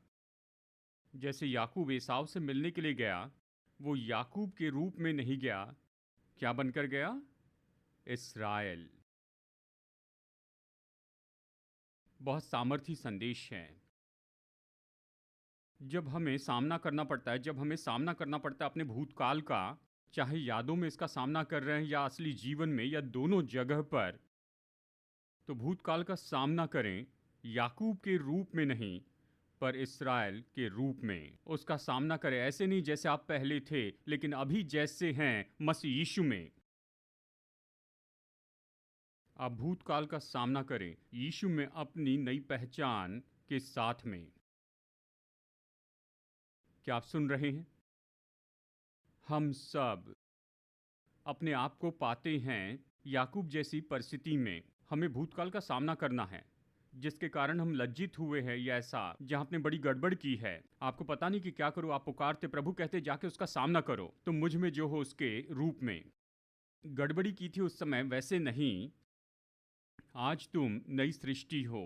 जैसे याकूब एसाव से मिलने के लिए गया, वो याकूब के रूप में नहीं गया। क्या बनकर गया? इस्राएल। बहुत सामर्थी संदेश है। जब हमें सामना करना पड़ता है, जब हमें सामना करना पड़ता है अपने भूतकाल का, चाहे यादों में इसका सामना कर रहे हैं या असली जीवन में या दोनों जगह पर, तो भूतकाल का सामना करें याकूब के रूप में नहीं पर इस्राएल के रूप में। उसका सामना करें ऐसे नहीं जैसे आप पहले थे, लेकिन अभी जैसे हैं मसीह यीशु में। आप भूतकाल का सामना करें यीशु में अपनी नई पहचान के साथ में। क्या आप सुन रहे हैं? हम सब अपने आप को पाते हैं याकूब जैसी परिस्थिति में। हमें भूतकाल का सामना करना है जिसके कारण हम लज्जित हुए हैं, या ऐसा जहां आपने बड़ी गड़बड़ की है, आपको पता नहीं कि क्या करो, आप पुकारते, प्रभु कहते जाके उसका सामना करो, तुम मुझ में जो हो उसके रूप में। गड़बड़ी की थी उस समय, वैसे नहीं। आज तुम नई सृष्टि हो।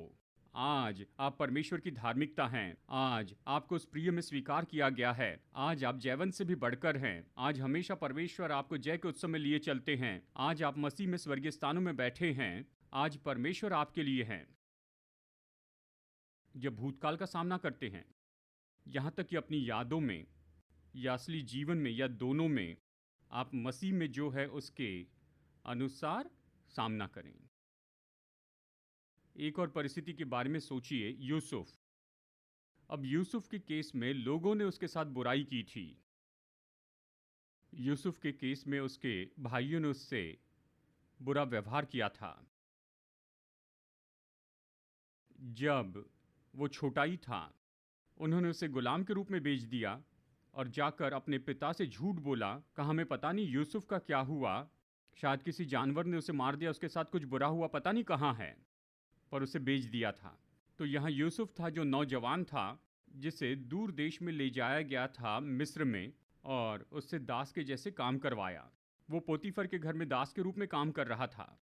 आज आप परमेश्वर की धार्मिकता हैं। आज आपको उस प्रिय में स्वीकार किया गया है। आज आप जयवंत से भी बढ़कर हैं। आज हमेशा परमेश्वर आपको जय के उत्सव में लिए चलते हैं। आज आप मसीह में स्वर्गीय स्थानों में बैठे हैं। आज परमेश्वर आपके लिए हैं। जब भूतकाल का सामना करते हैं, यहाँ तक कि अपनी यादों में या असली जीवन में या दोनों में, आप मसीह में जो है उसके अनुसार सामना करें। एक और परिस्थिति के बारे में सोचिए, यूसुफ। अब यूसुफ के केस में लोगों ने उसके साथ बुराई की थी। यूसुफ के केस में उसके भाइयों ने उससे बुरा व्यवहार किया था। जब वो छोटा ही था, उन्होंने उसे गुलाम के रूप में बेच दिया और जाकर अपने पिता से झूठ बोला, कहा हमें पता नहीं यूसुफ का क्या हुआ, शायद किसी जानवर ने उसे मार दिया, उसके साथ कुछ बुरा हुआ, पता नहीं कहाँ है, पर उसे बेच दिया था। तो यहाँ यूसुफ था जो नौजवान था, जिसे दूर देश में ले जाया गया था मिस्र में, और उससे दास के जैसे काम करवाया। वो पोतीफर के घर में दास के रूप में काम कर रहा था।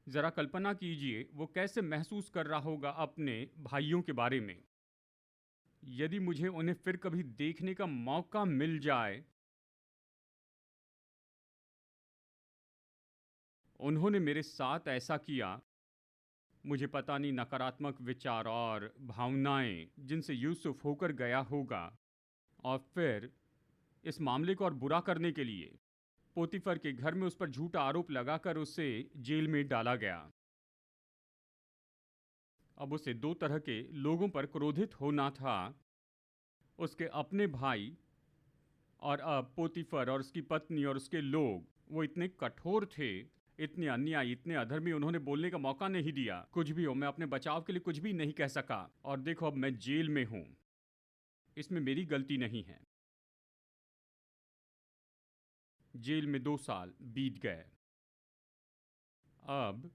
जरा कल्पना कीजिए वो कैसे महसूस कर रहा होगा अपने भाइयों के बारे में। यदि मुझे उन्हें फिर कभी देखने का मौका मिल जाए, उन्होंने मेरे साथ ऐसा किया, मुझे पता नहीं नकारात्मक विचार और भावनाएं जिनसे यूसुफ होकर गया होगा, और फिर इस मामले को और बुरा करने के लिए पोतीफर के घर में उस पर झूठा आरोप लगाकर उसे जेल में डाला गया। अब उसे दो तरह के लोगों पर क्रोधित होना था, उसके अपने भाई, और अब पोतीफर और उसकी पत्नी और उसके लोग, वो इतने कठोर थे, इतने अन्यायी, इतने अधर्मी, उन्होंने बोलने का मौका नहीं दिया। कुछ भी हो, मैं अपने बचाव के लिए कुछ भी नहीं कह सका, और देखो अब मैं जेल में हूं, इसमें मेरी गलती नहीं है। जेल में 2 साल बीत गए। अब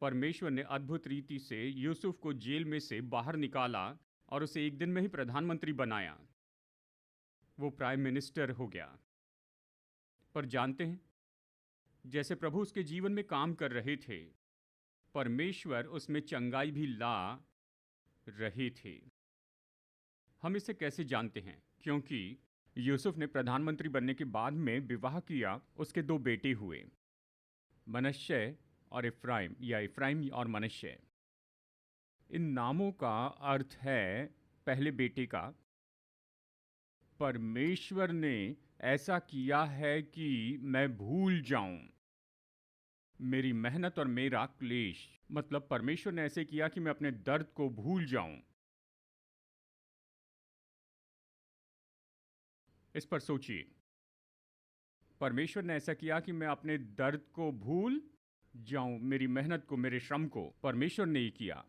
परमेश्वर ने अद्भुत रीति से यूसुफ को जेल में से बाहर निकाला और उसे एक दिन में ही प्रधानमंत्री बनाया। वो प्राइम मिनिस्टर हो गया। पर जानते हैं, जैसे प्रभु उसके जीवन में काम कर रहे थे, परमेश्वर उसमें चंगाई भी ला रहे थे। हम इसे कैसे जानते हैं? क्योंकि यूसुफ ने प्रधानमंत्री बनने के बाद में विवाह किया, उसके 2 बेटे हुए, मनश्शे और इफ्राइम या इफ्राइम और मनश्शे। इन नामों का अर्थ है पहले बेटे का। परमेश्वर ने ऐसा किया है कि मैं भूल जाऊं मेरी मेहनत और मेरा क्लेश। मतलब परमेश्वर ने ऐसे किया कि मैं अपने दर्द को भूल जाऊं। इस पर सोचिए, परमेश्वर ने ऐसा किया कि मैं अपने दर्द को भूल जाऊं, मेरी मेहनत को, मेरे श्रम को परमेश्वर ने ही किया।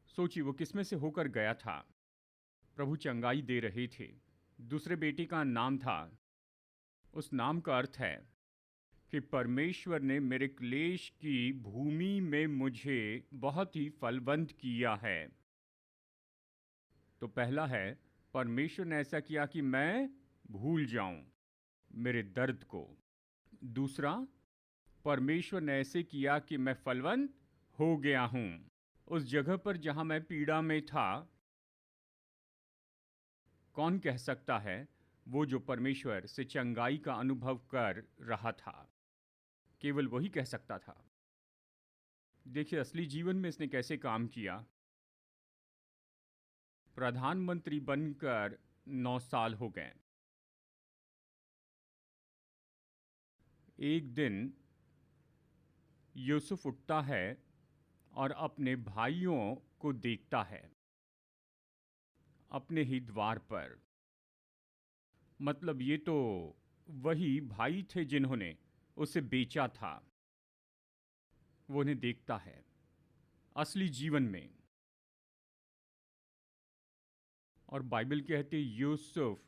सोचिए वो किसमें से होकर गया था। प्रभु चंगाई दे रहे थे। दूसरे बेटे का नाम था, उस नाम का अर्थ है कि परमेश्वर ने मेरे क्लेश की भूमि में मुझे बहुत ही फलवंत किया है। तो पहला है, परमेश्वर ने ऐसा किया कि मैं भूल जाऊं मेरे दर्द को। दूसरा, परमेश्वर ने ऐसे किया कि मैं फलवंत हो गया हूं। उस जगह पर जहां मैं पीड़ा में था, कौन कह सकता है वो जो परमेश्वर से चंगाई का अनुभव कर रहा था? केवल वही कह सकता था। देखिए असली जीवन में इसने कैसे काम किया। प्रधानमंत्री बनकर 9 साल हो गए। एक दिन यूसुफ उठता है और अपने भाइयों को देखता है अपने ही द्वार पर। मतलब ये तो वही भाई थे जिन्होंने उसे बेचा था। वो उन्हें देखता है असली जीवन में। और बाइबल कहती यूसुफ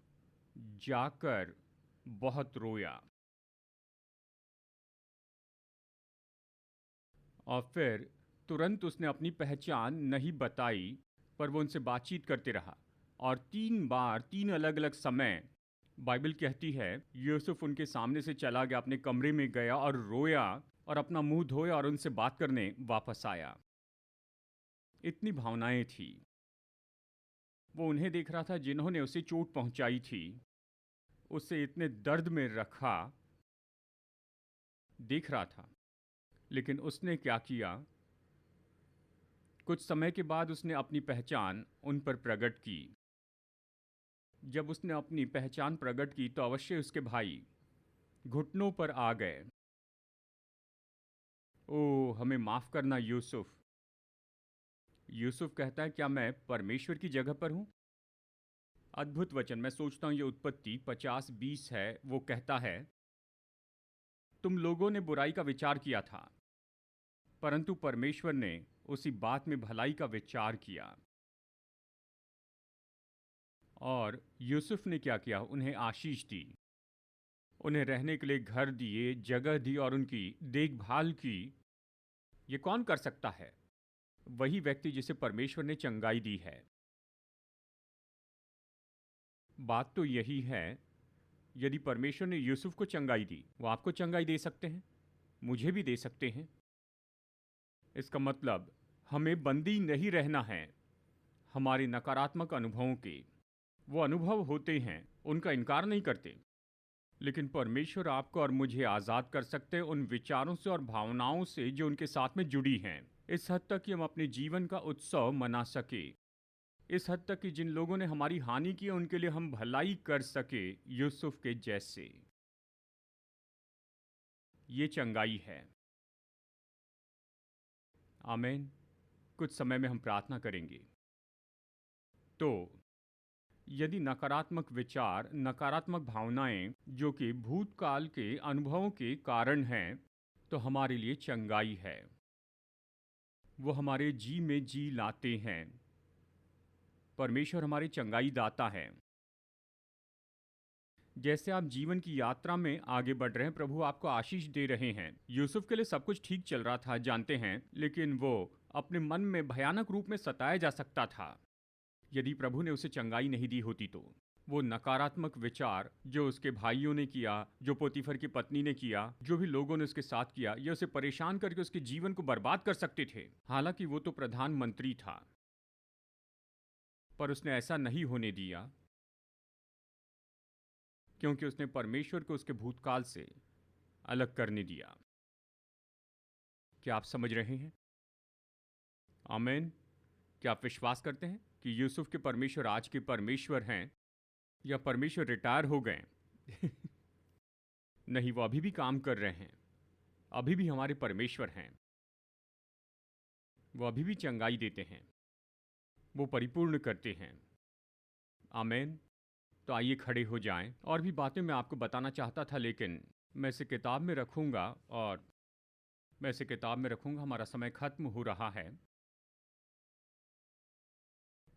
जाकर बहुत रोया। और फिर तुरंत उसने अपनी पहचान नहीं बताई, पर वो उनसे बातचीत करते रहा। और 3 बार 3 अलग अलग समय बाइबल कहती है यूसुफ उनके सामने से चला गया, अपने कमरे में गया और रोया और अपना मुंह धोया और उनसे बात करने वापस आया। इतनी भावनाएं थी। वो उन्हें देख रहा था जिन्होंने उसे चोट पहुंचाई थी, उसे इतने दर्द में रखा, देख रहा था। लेकिन उसने क्या किया? कुछ समय के बाद उसने अपनी पहचान उन पर प्रकट की। जब उसने अपनी पहचान प्रकट की तो अवश्य उसके भाई घुटनों पर आ गए। ओ हमें माफ करना यूसुफ। यूसुफ कहता है क्या मैं परमेश्वर की जगह पर हूं? अद्भुत वचन। मैं सोचता हूं ये उत्पत्ति 50:20 है। वो कहता है तुम लोगों ने बुराई का विचार किया था, परंतु परमेश्वर ने उसी बात में भलाई का विचार किया। और यूसुफ ने क्या किया? उन्हें आशीष दी, उन्हें रहने के लिए घर दिए, जगह दी और उनकी देखभाल की। ये कौन कर सकता है? वही व्यक्ति जिसे परमेश्वर ने चंगाई दी है। बात तो यही है, यदि परमेश्वर ने यूसुफ को चंगाई दी, वो आपको चंगाई दे सकते हैं, मुझे भी दे सकते हैं। इसका मतलब हमें बंदी नहीं रहना है हमारे नकारात्मक अनुभवों के। वो अनुभव होते हैं, उनका इनकार नहीं करते, लेकिन परमेश्वर आपको और मुझे आज़ाद कर सकते हैं उन विचारों से और भावनाओं से जो उनके साथ में जुड़ी हैं। इस हद तक कि हम अपने जीवन का उत्सव मना सके, इस हद तक कि जिन लोगों ने हमारी हानि की उनके लिए हम भलाई कर सके, यूसुफ के जैसे। ये चंगाई है। आमीन। कुछ समय में हम प्रार्थना करेंगे। तो यदि नकारात्मक विचार, नकारात्मक भावनाएं जो कि भूतकाल के अनुभवों के कारण हैं, तो हमारे लिए चंगाई है। वो हमारे जी में जी लाते हैं। परमेश्वर हमारे चंगाई दाता है। जैसे आप जीवन की यात्रा में आगे बढ़ रहे हैं, प्रभु आपको आशीष दे रहे हैं। यूसुफ के लिए सब कुछ ठीक चल रहा था, जानते हैं, लेकिन वो अपने मन में भयानक रूप में सताया जा सकता था यदि प्रभु ने उसे चंगाई नहीं दी होती तो। वो नकारात्मक विचार जो उसके भाइयों ने किया, जो पोतीफर की पत्नी ने किया, जो भी लोगों ने उसके साथ किया, ये उसे परेशान करके उसके जीवन को बर्बाद कर सकते थे। हालांकि वो तो प्रधानमंत्री था, पर उसने ऐसा नहीं होने दिया, क्योंकि उसने परमेश्वर को उसके भूतकाल से अलग करने दिया। क्या आप समझ रहे हैं? आमीन। क्या आप विश्वास करते हैं कि यूसुफ के परमेश्वर आज के परमेश्वर हैं या परमेश्वर रिटायर हो गए? नहीं, वो अभी भी काम कर रहे हैं, अभी भी हमारे परमेश्वर हैं। वो अभी भी चंगाई देते हैं, वो परिपूर्ण करते हैं। आमीन। तो आइए खड़े हो जाएं। और भी बातें मैं आपको बताना चाहता था, लेकिन मैं इसे किताब में रखूंगा, और मैं इसे किताब में रखूंगा। हमारा समय खत्म हो रहा है।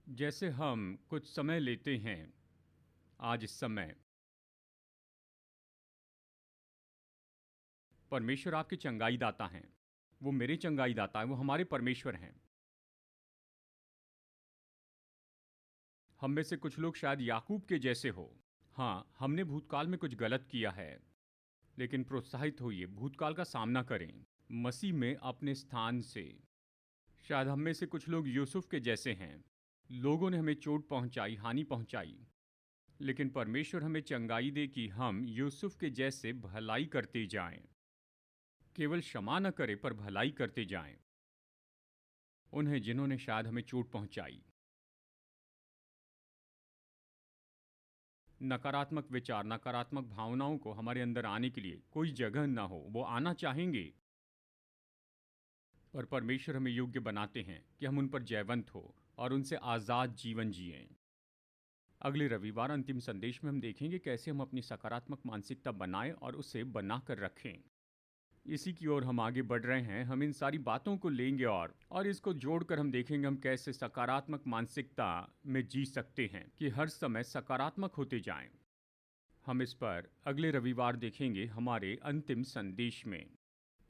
जैसे हम कुछ समय लेते हैं आज इस समय, परमेश्वर आपके चंगाई दाता हैं, वो मेरे चंगाई दाता है, वो हमारे परमेश्वर हैं। हम में से कुछ लोग शायद याकूब के जैसे हो। हाँ, हमने भूतकाल में कुछ गलत किया है, लेकिन प्रोत्साहित होइए, भूतकाल का सामना करें मसीह में अपने स्थान से। शायद हम में से कुछ लोग यूसुफ के जैसे हैं, लोगों ने हमें चोट पहुंचाई, हानि पहुंचाई, लेकिन परमेश्वर हमें चंगाई दे कि हम यूसुफ के जैसे भलाई करते जाएं। केवल क्षमा न करें, पर भलाई करते जाएं उन्हें जिन्होंने शायद हमें चोट पहुंचाई। नकारात्मक विचार, नकारात्मक भावनाओं को हमारे अंदर आने के लिए कोई जगह ना हो। वो आना चाहेंगे, पर परमेश्वर हमें योग्य बनाते हैं कि हम उन पर जयवंत हो और उनसे आज़ाद जीवन जिएं। अगले रविवार अंतिम संदेश में हम देखेंगे कैसे हम अपनी सकारात्मक मानसिकता बनाएं और उसे बनाकर रखें। इसी की ओर हम आगे बढ़ रहे हैं। हम इन सारी बातों को लेंगे और इसको जोड़कर हम देखेंगे हम कैसे सकारात्मक मानसिकता में जी सकते हैं, कि हर समय सकारात्मक होते जाएं। हम इस पर अगले रविवार देखेंगे हमारे अंतिम संदेश में।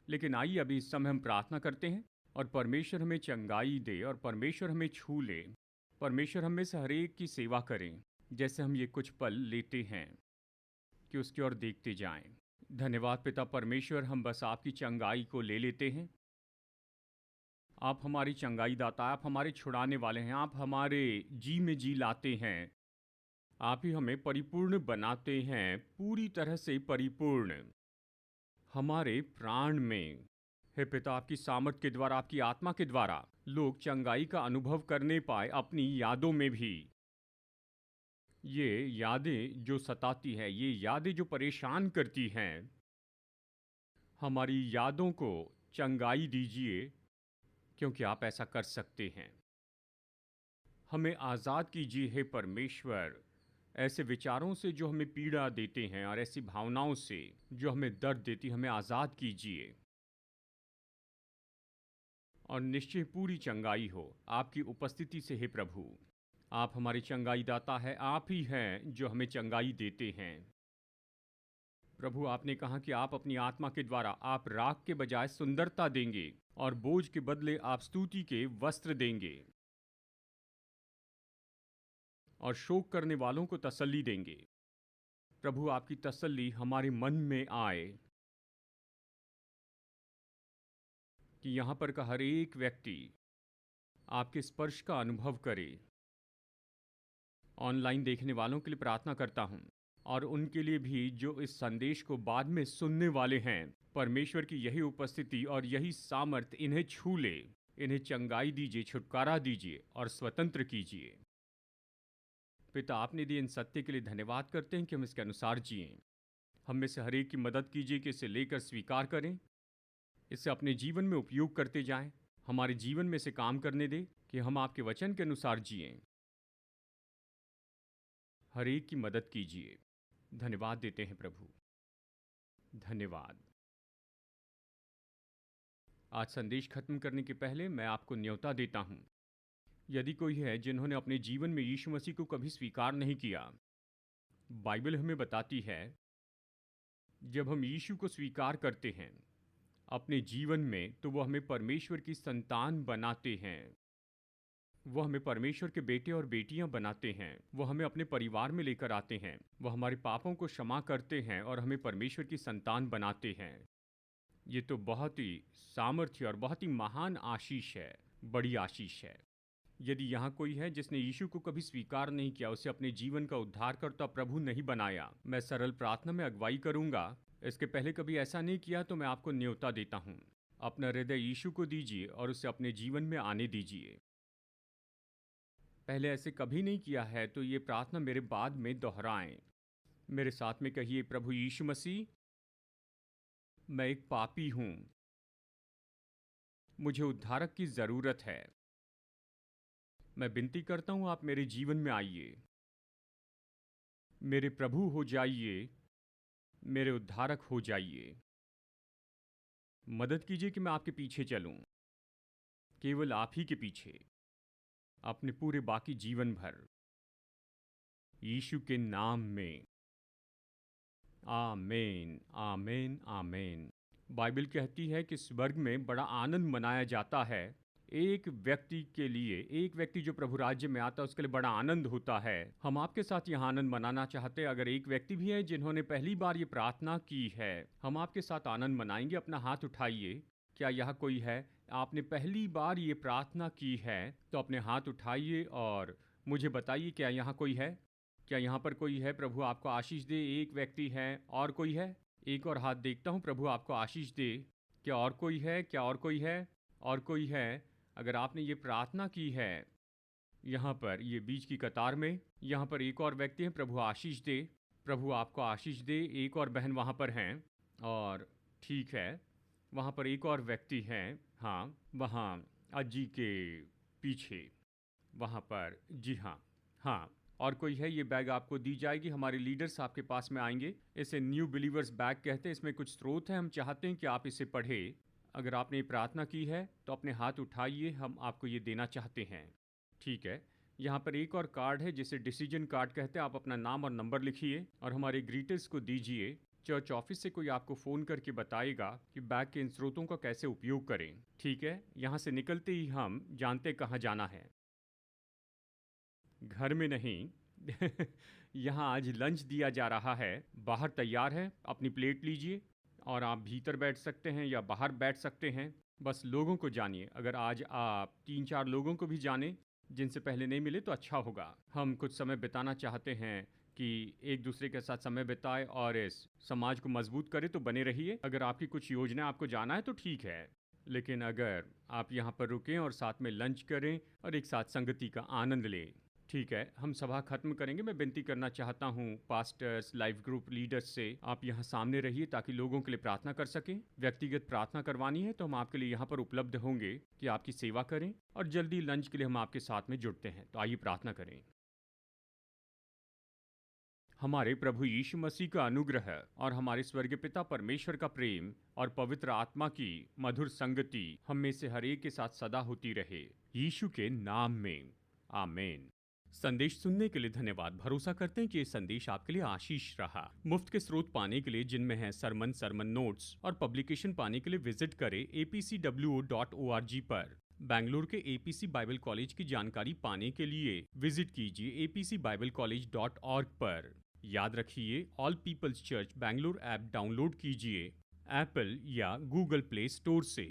लेकिन आइए अभी इस समय हम प्रार्थना करते हैं और परमेश्वर हमें चंगाई दे और परमेश्वर हमें छू ले। परमेश्वर हमें से हर एक की सेवा करें, जैसे हम ये कुछ पल लेते हैं, कि उसकी ओर देखते जाएं। धन्यवाद पिता परमेश्वर, हम बस आपकी चंगाई को ले लेते हैं। आप हमारी चंगाई दाता, आप हमारे छुड़ाने वाले हैं, आप हमारे जी में जी लाते हैं। आप ही हमें परिपूर्ण बनाते हैं, पूरी तरह से परिपूर्ण हमारे प्राण में। हे पिता, आपकी सामर्थ के द्वारा, आपकी आत्मा के द्वारा लोग चंगाई का अनुभव करने पाए अपनी यादों में भी। ये यादें जो सताती हैं, ये यादें जो परेशान करती हैं, हमारी यादों को चंगाई दीजिए, क्योंकि आप ऐसा कर सकते हैं। हमें आज़ाद कीजिए हे परमेश्वर, ऐसे विचारों से जो हमें पीड़ा देते हैं और ऐसी भावनाओं से जो हमें दर्द देती, हमें आज़ाद कीजिए। और निश्चय पूरी चंगाई हो आपकी उपस्थिति से हे प्रभु। आप हमारे चंगाई दाता है, आप ही हैं जो हमें चंगाई देते हैं। प्रभु, आपने कहा कि आप अपनी आत्मा के द्वारा आप राख के बजाय सुंदरता देंगे और बोझ के बदले आप स्तुति के वस्त्र देंगे और शोक करने वालों को तसल्ली देंगे। प्रभु, आपकी तसल्ली हमारे मन में आए, कि यहाँ पर का हर एक व्यक्ति आपके स्पर्श का अनुभव करे। ऑनलाइन देखने वालों के लिए प्रार्थना करता हूँ, और उनके लिए भी जो इस संदेश को बाद में सुनने वाले हैं। परमेश्वर की यही उपस्थिति और यही सामर्थ इन्हें छू ले, इन्हें चंगाई दीजिए, छुटकारा दीजिए और स्वतंत्र कीजिए। पिता, आपने दिए इन सत्य के लिए धन्यवाद करते हैं कि हम इसके अनुसार जिएं। हम में से हर एक की मदद कीजिए कि इसे लेकर स्वीकार करें, इसे अपने जीवन में उपयोग करते जाएं। हमारे जीवन में से काम करने दे कि हम आपके वचन के अनुसार जिएं। हर एक की मदद कीजिए। धन्यवाद देते हैं प्रभु, धन्यवाद। आज संदेश खत्म करने के पहले मैं आपको न्योता देता हूं। यदि कोई है जिन्होंने अपने जीवन में यीशु मसीह को कभी स्वीकार नहीं किया, बाइबल हमें बताती है जब हम यीशु को स्वीकार करते हैं अपने जीवन में, तो वो हमें परमेश्वर की संतान बनाते हैं। वो हमें परमेश्वर के बेटे और बेटियां बनाते हैं। वो हमें अपने परिवार में लेकर आते हैं। वो हमारे पापों को क्षमा करते हैं और हमें परमेश्वर की संतान बनाते हैं। ये तो बहुत ही सामर्थ्य और बहुत ही महान आशीष है, बड़ी आशीष है। यदि यहाँ कोई है जिसने यीशु को कभी स्वीकार नहीं किया, उसे अपने जीवन का उद्धारकर्ता प्रभु नहीं बनाया, मैं सरल प्रार्थना में अगुवाई करूंगा। इसके पहले कभी ऐसा नहीं किया तो मैं आपको न्योता देता हूँ, अपना हृदय यीशु को दीजिए और उसे अपने जीवन में आने दीजिए। पहले ऐसे कभी नहीं किया है तो ये प्रार्थना मेरे बाद में दोहराएं। मेरे साथ में कहिए, प्रभु यीशु मसीह, मैं एक पापी हूँ, मुझे उद्धारक की ज़रूरत है। मैं विनती करता हूँ आप मेरे जीवन में आइए, मेरे प्रभु हो जाइए, मेरे उद्धारक हो जाइए। मदद कीजिए कि मैं आपके पीछे चलूं, केवल आप ही के पीछे, अपने पूरे बाकी जीवन भर। यीशु के नाम में, आमीन, आमीन, आमीन। बाइबल कहती है कि स्वर्ग में बड़ा आनंद मनाया जाता है। एक व्यक्ति के लिए, एक व्यक्ति जो प्रभु राज्य में आता है उसके लिए बड़ा आनंद होता है। हम आपके साथ यह आनंद मनाना चाहते हैं। अगर एक व्यक्ति भी है जिन्होंने पहली बार ये प्रार्थना की है, हम आपके साथ आनंद मनाएंगे। अपना हाथ उठाइए। क्या यह कोई है? आपने पहली बार ये प्रार्थना की है तो अपने हाथ उठाइए और मुझे बताइए, क्या यहाँ कोई है? क्या यहाँ पर कोई है? प्रभु आपको आशीष दे। एक व्यक्ति है। और कोई है? एक और हाथ देखता हूँ। प्रभु आपको आशीष दे। क्या और कोई है? क्या और कोई है? और कोई है? अगर आपने ये प्रार्थना की है यहाँ पर, ये बीच की कतार में, यहाँ पर एक और व्यक्ति है। प्रभु आशीष दे। प्रभु आपको आशीष दे। एक और बहन वहाँ पर हैं। और ठीक है, वहाँ पर एक और व्यक्ति हैं। हाँ, वहाँ अज्जी के पीछे, वहाँ पर। जी हाँ, हाँ। और कोई है? ये बैग आपको दी जाएगी। हमारे लीडर्स आपके पास में आएंगे। इसे न्यू बिलीवर्स बैग कहते हैं। इसमें कुछ स्रोत है, हम चाहते हैं कि आप इसे पढ़ें। अगर आपने ये प्रार्थना की है तो अपने हाथ उठाइए, हम आपको ये देना चाहते हैं। ठीक है, यहाँ पर एक और कार्ड है जिसे डिसीजन कार्ड कहते हैं। आप अपना नाम और नंबर लिखिए और हमारे ग्रीटर्स को दीजिए। चर्च ऑफिस से कोई आपको फ़ोन करके बताएगा कि बैग के इन स्रोतों का कैसे उपयोग करें। ठीक है, यहाँ से निकलते ही हम जानते कहाँ जाना है। घर में नहीं यहाँ आज लंच दिया जा रहा है। बाहर तैयार है। अपनी प्लेट लीजिए और आप भीतर बैठ सकते हैं या बाहर बैठ सकते हैं। बस लोगों को जानिए। अगर आज आप 3-4 लोगों को भी जाने जिनसे पहले नहीं मिले तो अच्छा होगा। हम कुछ समय बिताना चाहते हैं कि एक दूसरे के साथ समय बिताए और इस समाज को मजबूत करे, तो बने रहिए। अगर आपकी कुछ योजना, आपको जाना है तो ठीक है, लेकिन अगर आप यहाँ पर रुकें और साथ में लंच करें और एक साथ संगति का आनंद लें। ठीक है, हम सभा खत्म करेंगे। मैं विनती करना चाहता हूँ पास्टर्स, लाइफ ग्रुप लीडर्स से, आप यहाँ सामने रहिए ताकि लोगों के लिए प्रार्थना कर सकें। व्यक्तिगत प्रार्थना करवानी है तो हम आपके लिए यहाँ पर उपलब्ध होंगे कि आपकी सेवा करें। और जल्दी लंच के लिए हम आपके साथ में जुड़ते हैं। तो आइए प्रार्थना करें। हमारे प्रभु यीशु मसीह का अनुग्रह और हमारे स्वर्गीय पिता परमेश्वर का प्रेम और पवित्र आत्मा की मधुर संगति हम में से हर एक के साथ सदा होती रहे, यीशु के नाम में, आमीन। संदेश सुनने के लिए धन्यवाद। भरोसा करते हैं कि ये संदेश आपके लिए आशीष रहा। मुफ्त के स्रोत पाने के लिए, जिनमें है सरमन नोट्स और पब्लिकेशन, पाने के लिए विजिट करें apcwo.org पर। बैंगलोर के एपीसी बाइबल कॉलेज की जानकारी पाने के लिए विजिट कीजिए apcbiblecollege.org पर। याद रखिए, all peoples church Bangalore app download कीजिए एप्पल या गूगल प्ले स्टोर से।